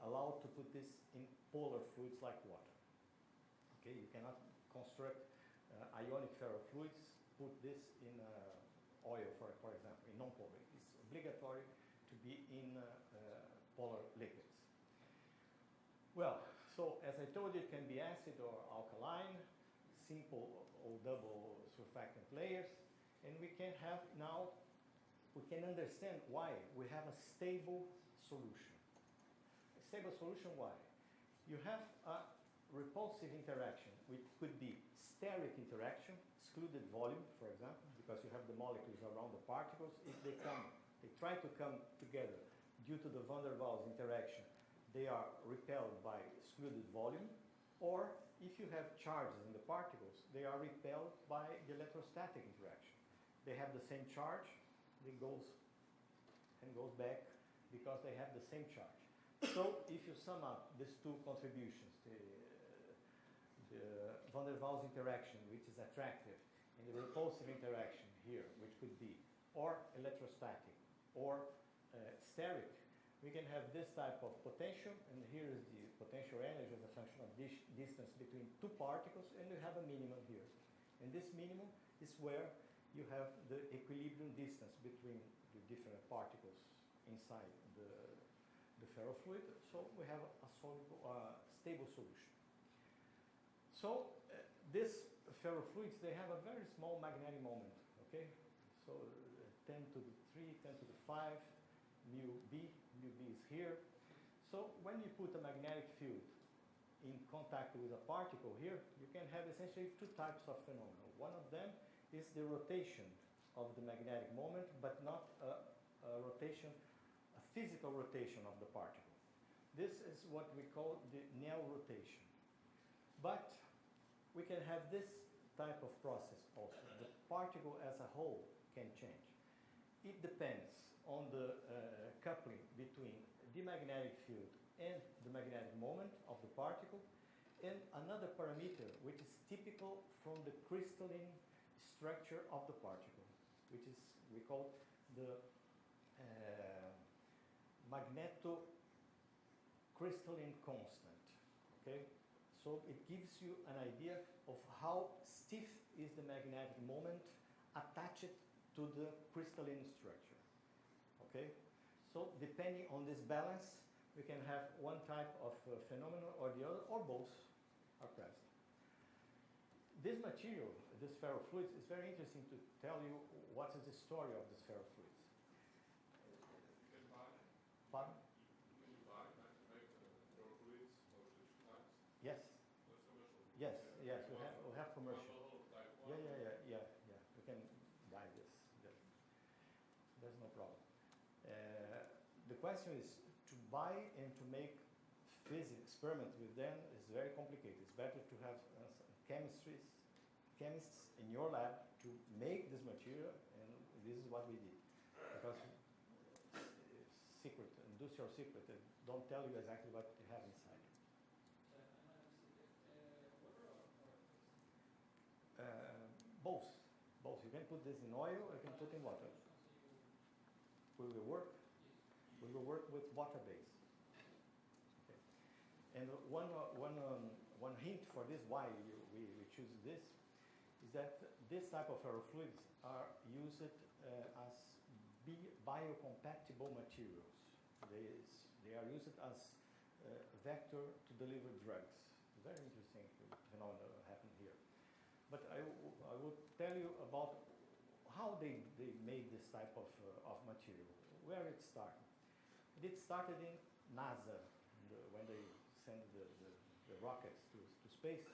allowed to put this in polar fluids like water. Okay, you cannot construct ionic ferrofluids, put this in oil, for example, in non-polar. It's obligatory to be in polar liquids. Well, so as I told you, it can be acid or alkaline, simple or double surfactant layers, and we can have now, we can understand why we have a stable solution. A stable solution, why? You have a repulsive interaction, which could be steric interaction, excluded volume, for example, because you have the molecules around the particles. If they try to come together due to the van der Waals interaction, they are repelled by excluded volume. Or if you have charges in the particles, they are repelled by the electrostatic interaction. They have the same charge, it goes back because they have the same charge. So if you sum up these two contributions, the van der Waals interaction, which is attractive, and the repulsive interaction here, which could be or electrostatic or steric, we can have this type of potential, and here is the potential energy as a function of this distance between two particles, and you have a minimum here. And this minimum is where you have the equilibrium distance between the different particles inside the ferrofluid, so we have a stable solution. So these ferrofluids, they have a very small magnetic moment, okay? So 10 to the 3, 10 to the 5, mu b is here. So when you put a magnetic field in contact with a particle here, you can have essentially two types of phenomena. One of them is the rotation of the magnetic moment, but not a rotation, a physical rotation of the particle. This is what we call the Nel rotation. But we can have this type of process also. The particle as a whole can change. It depends on the coupling between the magnetic field and the magnetic moment of the particle, and another parameter which is typical from the crystalline structure of the particle, which is, we call the magnetocrystalline constant, okay? So it gives you an idea of how stiff is the magnetic moment attached to the crystalline structure, okay? So depending on this balance, we can have one type of phenomenon or the other, or both are present. This material, this ferrofluids, is very interesting to tell you what is the story of this ferrofluids. You can buy, Pardon? can you buy ferrofluids for such types? Yes. That's commercial. Yes, yes, we have commercial. Type Yeah. We can buy this. There's no problem. The question is to buy and to make physics experiments with them is very complicated. It's better to have chemists in your lab to make this material, and this is what we did. Because secret, industrial secret, they don't tell you exactly what you have inside. Both. You can put this in oil, or you can put in water. We will work with water base. And one hint for this, why we choose this, is that this type of ferrofluids are used as biocompatible materials. They are used as vector to deliver drugs. Very interesting phenomenon happened here. But I will tell you about how they made this type of material, where it started. It started in NASA, when they sent the rockets to space,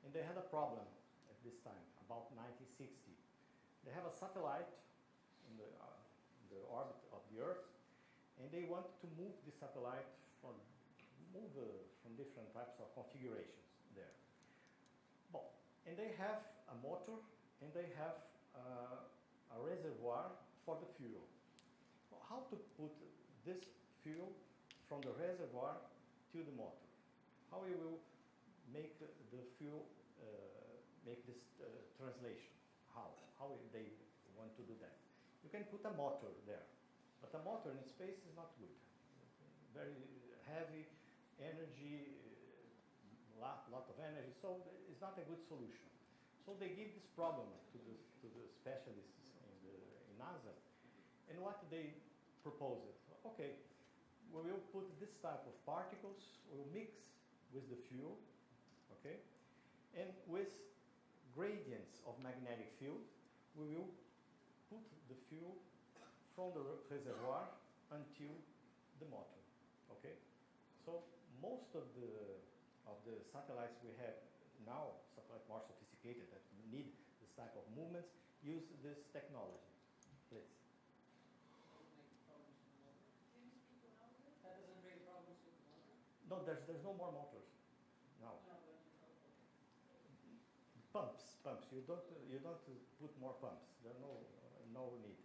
and they had a problem at this time, about 1960. They have a satellite in the orbit of the Earth, and they want to move the satellite from different types of configurations there. Well, and they have a motor, and they have a reservoir for the fuel. Well, how to put this fuel from the reservoir to the motor? How we will make the fuel, make this translation? How they want to do that? You can put a motor there, but a motor in space is not good. Very heavy energy, lot of energy, so it's not a good solution. So they give this problem to the specialists in NASA, and what they propose it? Okay, we will put this type of particles, we'll mix with the fuel, okay, and with gradients of magnetic field, we will put the fuel from the reservoir until the motor, okay? So most of the satellites we have now, satellites more sophisticated that need this type of movements, use this technology. Please. That doesn't bring problems with the motor? No, there's no more motors now. Pumps. You don't put more pumps. There's no need.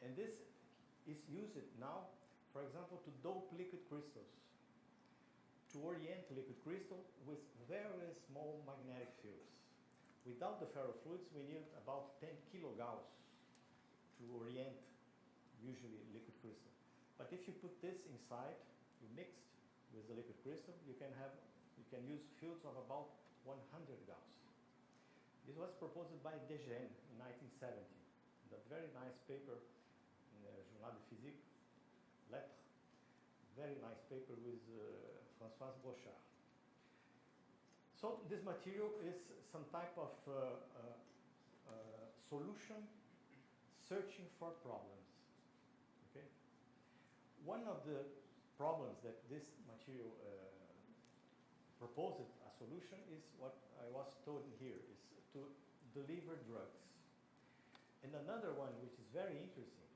And this is used now, for example, to dope liquid crystals, to orient liquid crystal with very small magnetic fields. Without the ferrofluids, we need about 10 kilogauss to orient usually liquid crystal. But if you put this inside, you mixed with the liquid crystal, you can use fields of about 100 gauss. This was proposed by Degen in 1970. A very nice paper in the Journal de Physique, Lettres. Very nice paper with Françoise Brochard. So this material is some type of solution searching for problems. Okay. One of the problems that this material proposes a solution is what I was told here, is to deliver drugs. And another one which is very interesting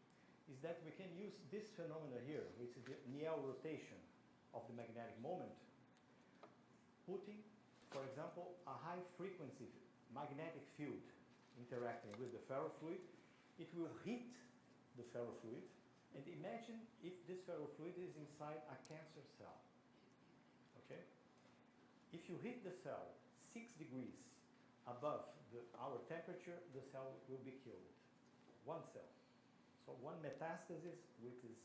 is that we can use this phenomena here, which is the Néel rotation of the magnetic moment, putting, for example, a high frequency magnetic field interacting with the ferrofluid. It will hit the ferrofluid, and imagine if this ferrofluid is inside a cancer cell. Okay? If you hit the cell 6 degrees above our temperature, the cell will be killed. One cell. So one metastasis, which is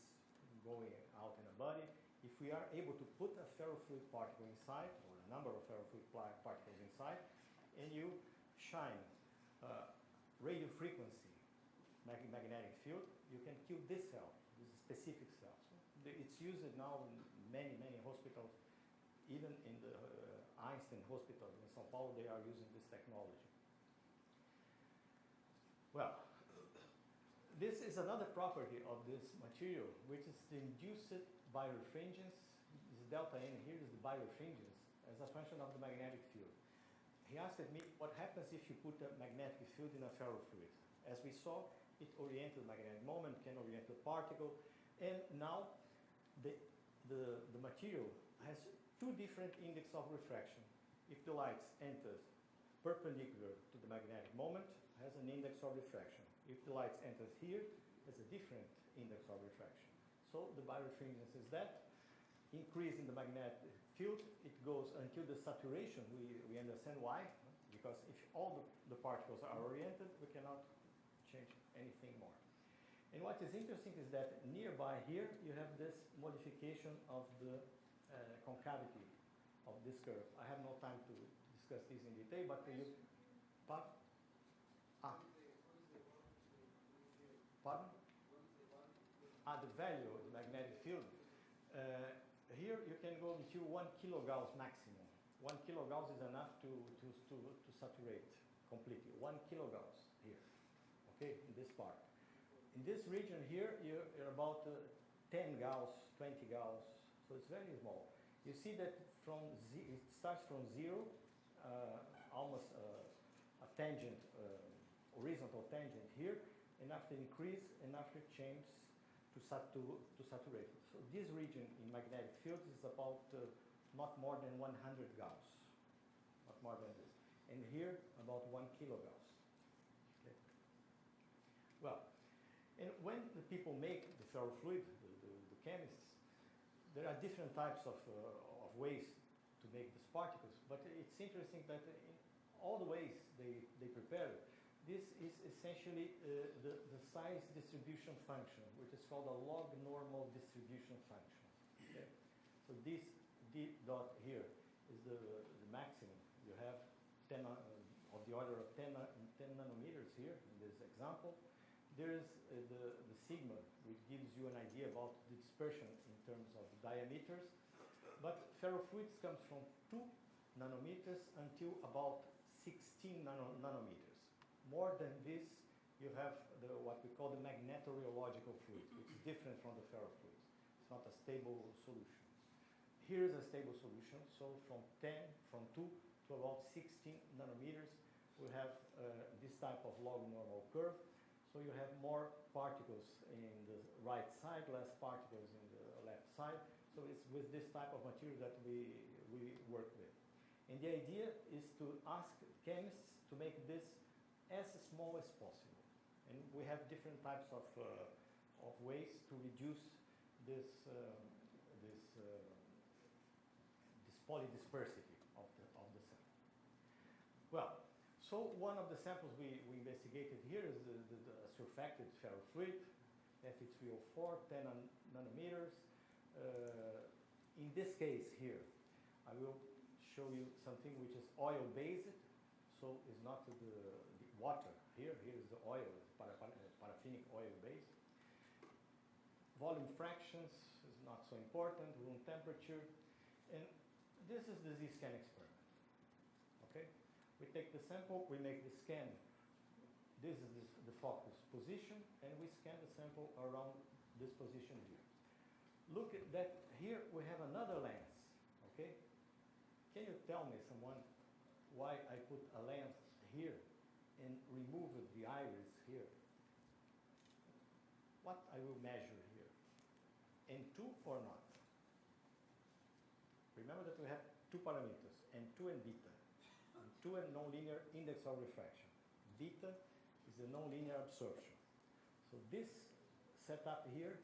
going out in a body, if we are able to put a ferrofluid particle inside, or a number of ferrofluid particles inside, and you shine radio frequency magnetic field, you can kill this cell, this specific cell. So it's used now in many hospitals, even in the Einstein Hospital in São Paulo, they are using this technology. Well, this is another property of this material, which is the induced birefringence. This delta N here is the birefringence as a function of the magnetic field. He asked me what happens if you put a magnetic field in a ferrofluid. As we saw, it oriented magnetic moment, can orient the particle, and now the material has two different index of refraction. If the light enters perpendicular to the magnetic moment, has an index of refraction. If the light enters here, has a different index of refraction. So the birefringence is that. Increase in the magnetic field, it goes until the saturation. We understand why, because if all the particles are oriented, we cannot change anything more. And what is interesting is that nearby here, you have this modification of the concavity of this curve. I have no time to discuss this in detail, but you, pardon? Pardon? The value of the magnetic field. Here you can go into 1 kilogauss maximum. 1 kilogauss is enough to saturate completely. 1 kilogauss here, okay, in this part. In this region here, you're about 10 gauss, 20 gauss, so it's very small. You see that it starts from 0, almost a tangent, horizontal tangent here, and after increase and after change to saturate. So this region in magnetic fields is about not more than 100 gauss, not more than this. And here about 1 kilogauss. Okay. Well, and when the people make the ferrofluid, the chemists, there are different types of ways to make these particles, but it's interesting that in all the ways they prepare it, this is essentially the size distribution function, which is called a log normal distribution function. Okay? So this d dot here is the maximum. You have 10 of the order of 10 nanometers here in this example. There is the sigma, which gives you an idea about the dispersion in terms of diameters. But ferrofluids comes from 2 nanometers until about 16 nanometers. More than this, you have what we call the magnetorheological fluid, which is different from the ferrofluids. It's not a stable solution. Here is a stable solution. So from 2 to about 16 nanometers, we have this type of log normal curve. So you have more particles in the right side, less particles in the left side. So it's with this type of material that we work with. And the idea is to ask chemists to make this as small as possible. And we have different types of ways to reduce this polydispersity of the sample. Well, so one of the samples we investigated here is the surfacted ferrofluid, Fe3O4, 10 nanometers. In this case here, I will show you something which is oil-based, so it's not the water here. Here is the oil, it's paraffinic oil-based. Volume fractions is not so important, room temperature, and this is the Z-scan experiment. Okay, we take the sample, we make the scan. This is the focus position, and we scan the sample around this position here. Look at that. Here we have another lens. Okay, can you tell me, someone, why I put a lens here and remove the iris here? What I will measure here? N2 or not? Remember that we have 2 parameters, N2 and beta. N2 and nonlinear index of refraction. Beta is the nonlinear absorption. So this setup here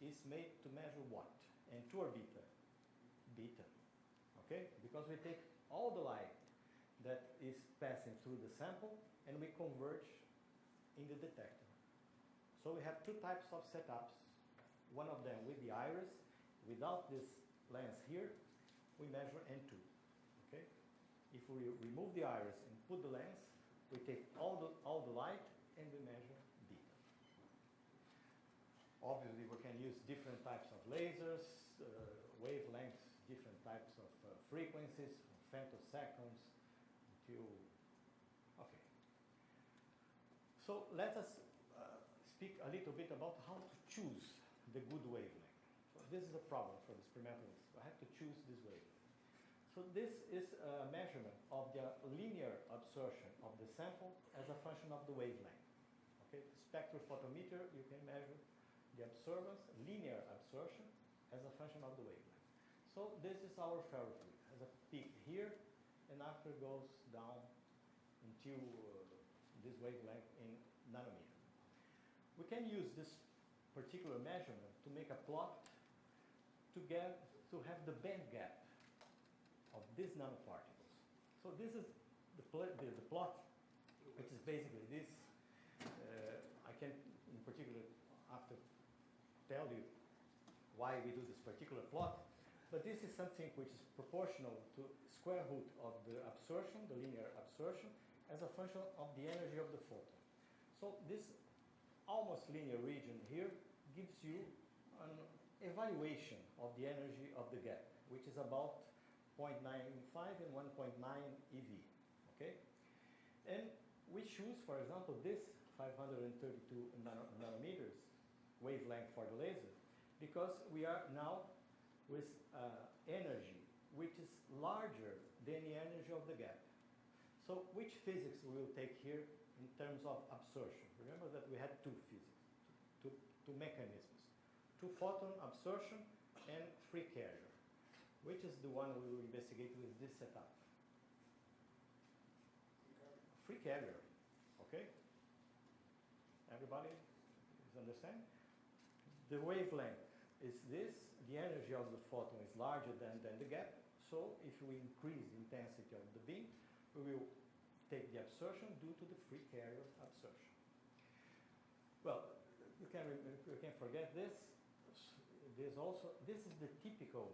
is made to measure what? N2 or beta? Beta. Okay? Because we take all the light that is passing through the sample and we converge in the detector. So we have 2 types of setups. One of them with the iris. Without this lens here, we measure N2. Okay? If we remove the iris and put the lens, we take all the light and we measure beta. Obviously, we can use different types of lasers, wavelengths, different types of frequencies, from femtoseconds to... Okay. So let us speak a little bit about how to choose the good wavelength. So this is a problem for the experimentalist. I have to choose this wavelength. So this is a measurement of the linear absorption of the sample as a function of the wavelength. Okay, the spectrophotometer, you can measure the absorbance, linear absorption, as a function of the wavelength. So this is our ferrofluid. Has a peak here, and after goes down into this wavelength in nanometer. We can use this particular measurement to make a plot to have the band gap of these nanoparticles. So this is the plot, which is basically this. I can, in particular, after tell you why we do this particular plot, But this is something which is proportional to square root of the absorption, the linear absorption, as a function of the energy of the photon. So this almost linear region here gives you an evaluation of the energy of the gap, which is about 0.95 and 1.9 eV. Okay? And we choose, for example, this 532 nanometers wavelength for the laser because we are now with energy which is larger than the energy of the gap. So which physics we will take here in terms of absorption? Remember that we had two physics, two mechanisms. Two-photon absorption and free carrier. Which is the one we will investigate with this setup? Free carrier. Okay? Everybody understand? The wavelength is this. The energy of the photon is larger than the gap. So if we increase the intensity of the beam, we will take the absorption due to the free carrier absorption. Well, you can forget this. This is the typical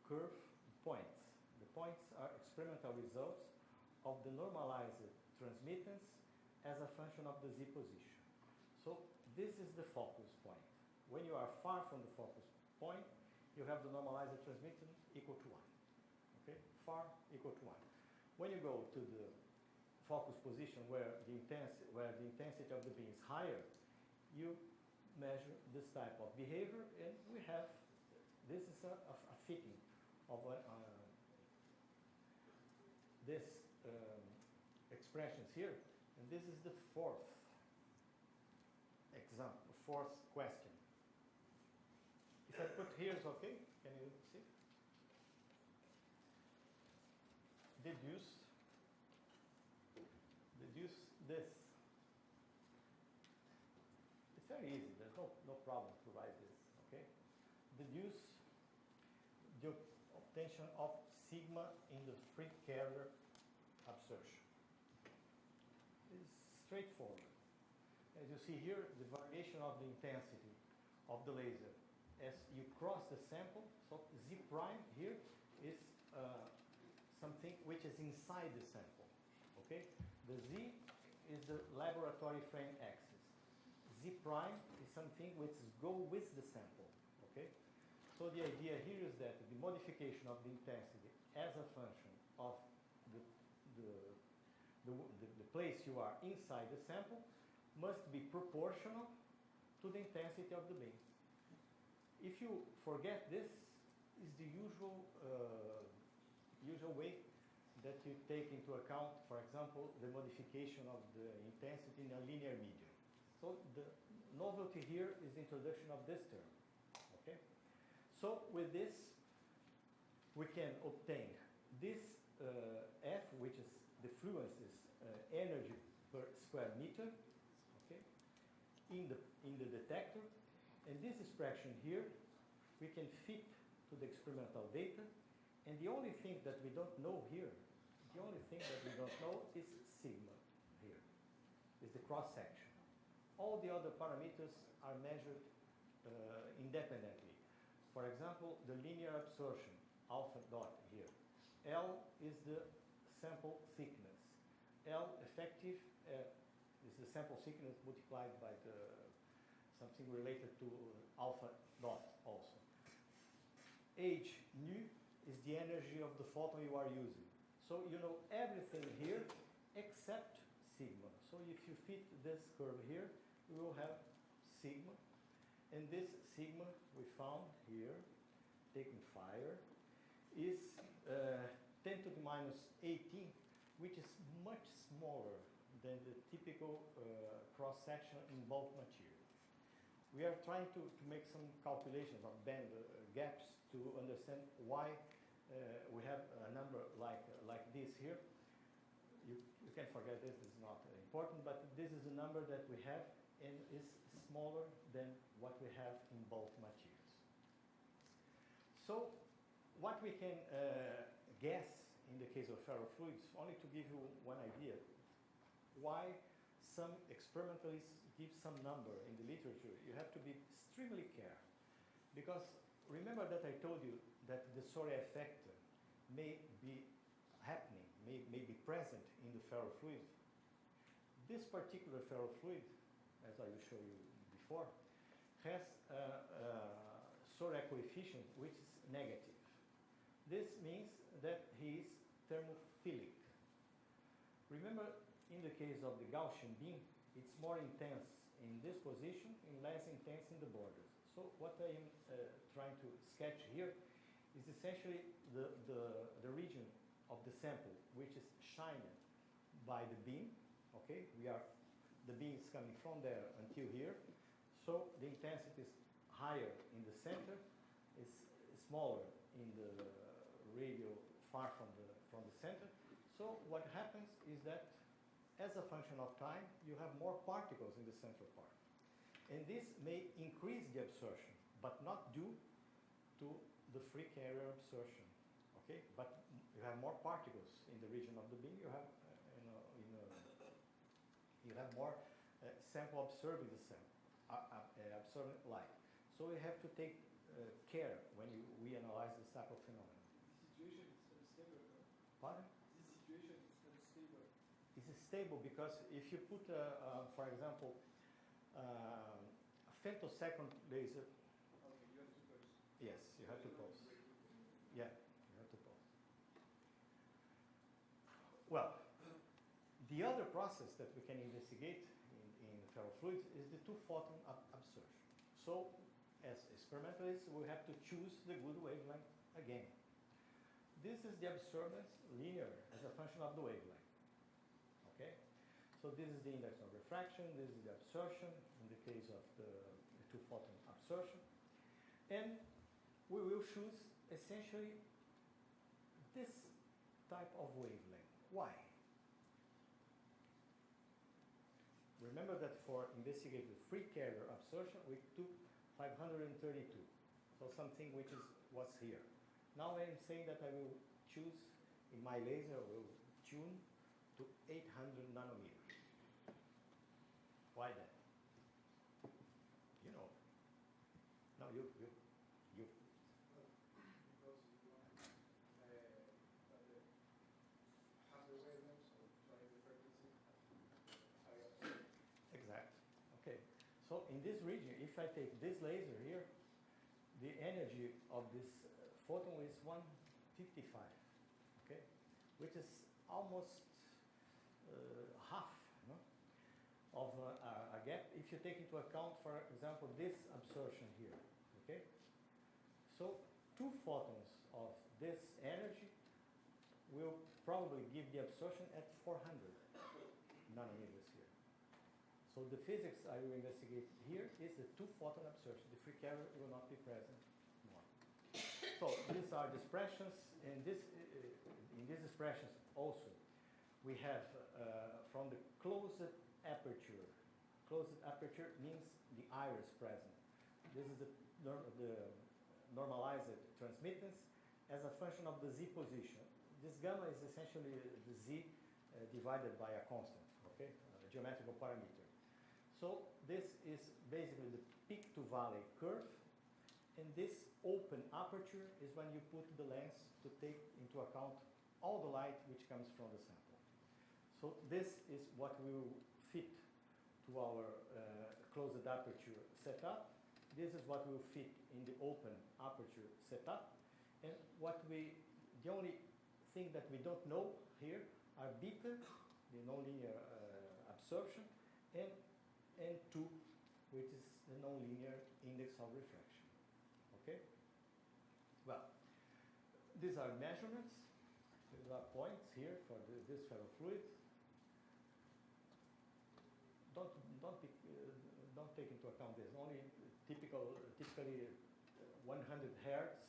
curve points. The points are experimental results of the normalized transmittance as a function of the z position. So this is the focus point. When you are far from the focus point, you have the normalized transmittance equal to 1. Okay? Far equal to 1. When you go to the focus position where the intensity of the beam is higher, you measure this type of behavior, and we have, this is a fitting of this expressions here, and this is the fourth example, fourth question. If I put here, is okay? Can you see? Deduce this. It's very easy. There's no problem to write this. Okay. Deduce the obtention of sigma in the free carrier absorption. It's straightforward. As you see here, the variation of the intensity of the laser as you cross the sample. So Z prime here is something which is inside the sample. Okay? The Z is the laboratory frame axis. Z prime is something which go with the sample. Okay? So the idea here is that the modification of the intensity as a function of the place you are inside the sample must be proportional to the intensity of the beam. If you forget this, is the usual way that you take into account, for example, the modification of the intensity in a linear medium. So the novelty here is the introduction of this term. Okay? So with this, we can obtain this F, which is the fluence's energy per square meter, okay, in the detector, and this expression here we can fit to the experimental data, and the only thing that we don't know here, is sigma here, is the cross section. All the other parameters are measured independently. For example, the linear absorption, alpha dot here. L is the sample thickness. L effective is the sample thickness multiplied by something related to alpha dot also. H nu is the energy of the photon you are using. So you know everything here except sigma. So if you fit this curve here, we will have sigma. And this sigma we found here, taking fire, is 10 to the minus 18, which is much smaller than the typical cross-section in bulk material. We are trying to make some calculations of band gaps to understand why we have a number like this here. You can forget this is not important, but this is the number that we have and is smaller than what we have in bulk materials. So what we can guess in the case of ferrofluids, only to give you one idea, why some experimentalists give some number in the literature, you have to be extremely careful. Because remember that I told you that the Soria effect may be happening, may be present in the ferrofluid. This particular ferrofluid, as I will show you before, has a Soria coefficient which is negative. This means that he is thermophilic. Remember, in the case of the Gaussian beam, it's more intense in this position and less intense in the borders. So what I am trying to sketch here is essentially the region of the sample which is shined by the beam. Okay, the beam is coming from there until here. So the intensity is higher in the center, is smaller in the radial far from the center. So what happens is that as a function of time, you have more particles in the central part. And this may increase the absorption, but not due to the free carrier absorption. Okay, but you have more particles in the region of the beam. You have you have more sample absorbing the sample, absorbing light. So we have to take care when we analyze this type of phenomenon. The situation is unstable. Pardon? This situation is unstable. This is stable because if you put, for example, a femtosecond laser. Okay, you have to pulse. Yes, you have to pulse. Yeah, you have to pulse. Well, the other process that we can investigate in ferrofluids is the two-photon absorption. So, as experimentalists, we have to choose the good wavelength again. This is the absorbance linear as a function of the wavelength. Okay? So this is the index of refraction, this is the absorption in the case of the two-photon absorption. And we will choose essentially this type of wavelength. Why? Remember that for investigating the free carrier absorption, we took 532, so something which is what's here. Now I am saying that I will choose, in my laser, I will tune to 800 nanometers. Why that? You know. No, you. Because you want half the wavelength, so try the frequency. Exact. Okay. So in this region, if I take this laser here, the energy of this photon is 155, okay, which is almost half, no, of a gap if you take into account, for example, this absorption here, okay. So 2 photons of this energy will probably give the absorption at 400 nanometers here. So the physics I will investigate here is the 2-photon absorption. The free carrier will not be present more. So these are the expressions, and in these expressions also we have from the closed aperture. Closed aperture means the iris present. This is the normalized transmittance as a function of the z position. This gamma is essentially the z divided by a constant, okay, a geometrical parameter. So this is basically the peak to valley curve, and this open aperture is when you put the lens to take into account all the light which comes from the sample. So this is what we will fit to our closed aperture setup. This is what will fit in the open aperture setup. And the only thing that we don't know here are beta, the nonlinear absorption, and N2, which is the nonlinear index of refraction. Okay? Well, these are measurements. These are points here for this ferrofluid. Don't take into account this. Only typically 100 hertz,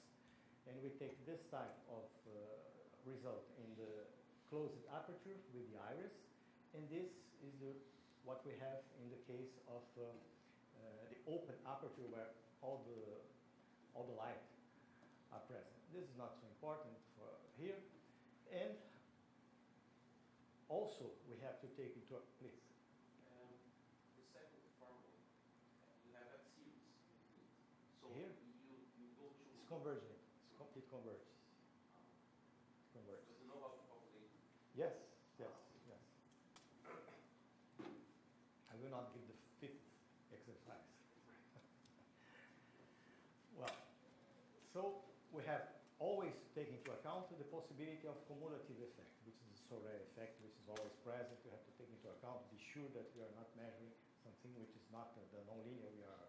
and we take this type of result in the closed aperture with the iris, and this is what we have in the case of the open aperture where all the light are present. This is not so important for here, and also we have to take into please. The second formula, you have that series. So Here? you go to It's convergent. It converges. Converges. But you know how to calculate. Yes, yes, yes. I will not give the fifth exercise. Well, so we have always taken into account the possibility of cumulative effect, which is the Sorey effect, which is always present. We have to take into account, be sure that we are not measuring something which is not the nonlinear we are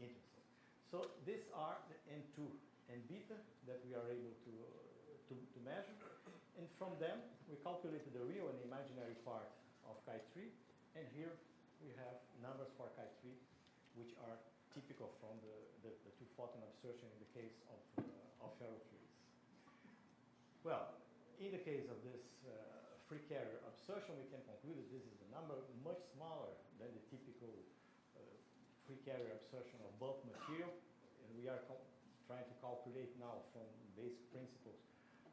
interested. So these are the N2 and beta that we are able to measure. And from them, we calculated the real and imaginary part of chi3. And here we have numbers for chi3, which are typical from the two-photon absorption in the case of ferrofluids. Well, in the case of this free carrier absorption, we can conclude that this is a number much smaller than the typical free carrier absorption of bulk material. And we are trying to calculate now from basic principles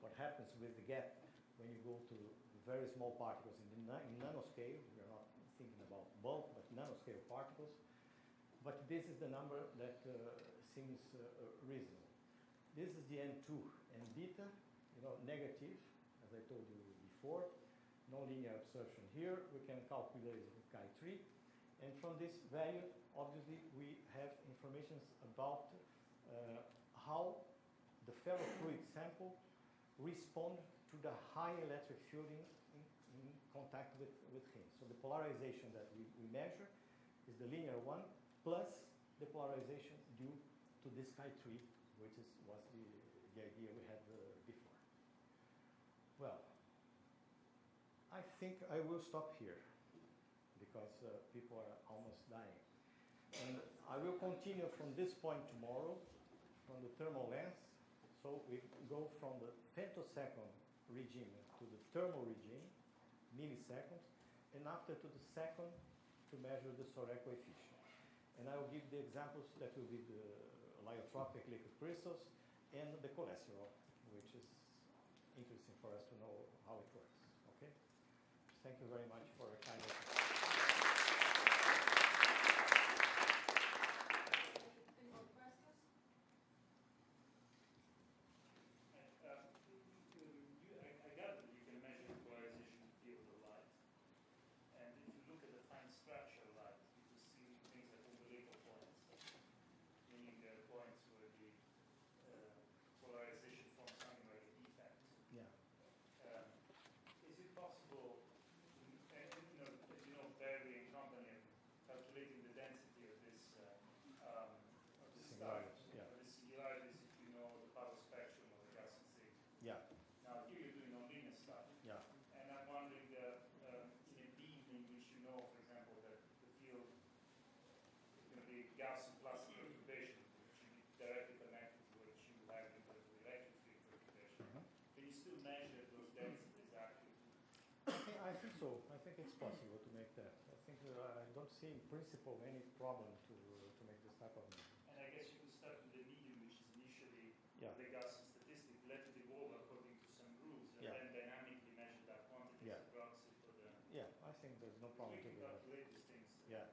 what happens with the gap when you go to very small particles in nanoscale. We are not thinking about bulk, but nanoscale particles. But this is the number that seems reasonable. This is the N2 and beta, negative, as I told you before. Nonlinear absorption here. We can calculate chi3. And from this value, obviously, we have information about how the ferrofluid sample respond to the high electric field in contact with him. So the polarization that we measure is the linear one plus the polarization due to this chi3, which was the idea we had before. Well, I think I will stop here because people are almost dying. And I will continue from this point tomorrow, from the thermal length. So we go from the femtosecond regime to the thermal regime, milliseconds, and after to the second to measure the Sorey coefficient. And I will give the examples that will be the lyotropic liquid crystals and the cholesterol, which is interesting for us to know how it works. Okay? Thank you very much for your kind attention. Any more questions? I gather that you can measure the polarization field of light. And if you look at the fine structure of light, you can see things like umbilical points, meaning there are points where the polarization forms something like a defect. Yeah. Is it possible, as Barry and company are calculating the density of this stuff, Singularities, yeah. of the singularities if you know the power spectrum of the gas and sig. Yeah. Now here you're doing nonlinear stuff. Yeah. And I'm wondering, in a beam in which you know, for example, that the field is going to be Gaussian plus perturbation, which should be directly connected to what you have in terms of electric field perturbation. Can you still measure those densities actually? I think so. I think it's possible to make that. I think I don't see in principle any problem to make this type of measurement. And I guess you could start with the medium, which is initially Yeah. the Gaussian statistic, let it evolve according to some rules, and Yeah. then dynamically measure that quantity Yeah. as a proxy for the. Yeah, I think there's no problem We to can do that. calculate these things. Yeah.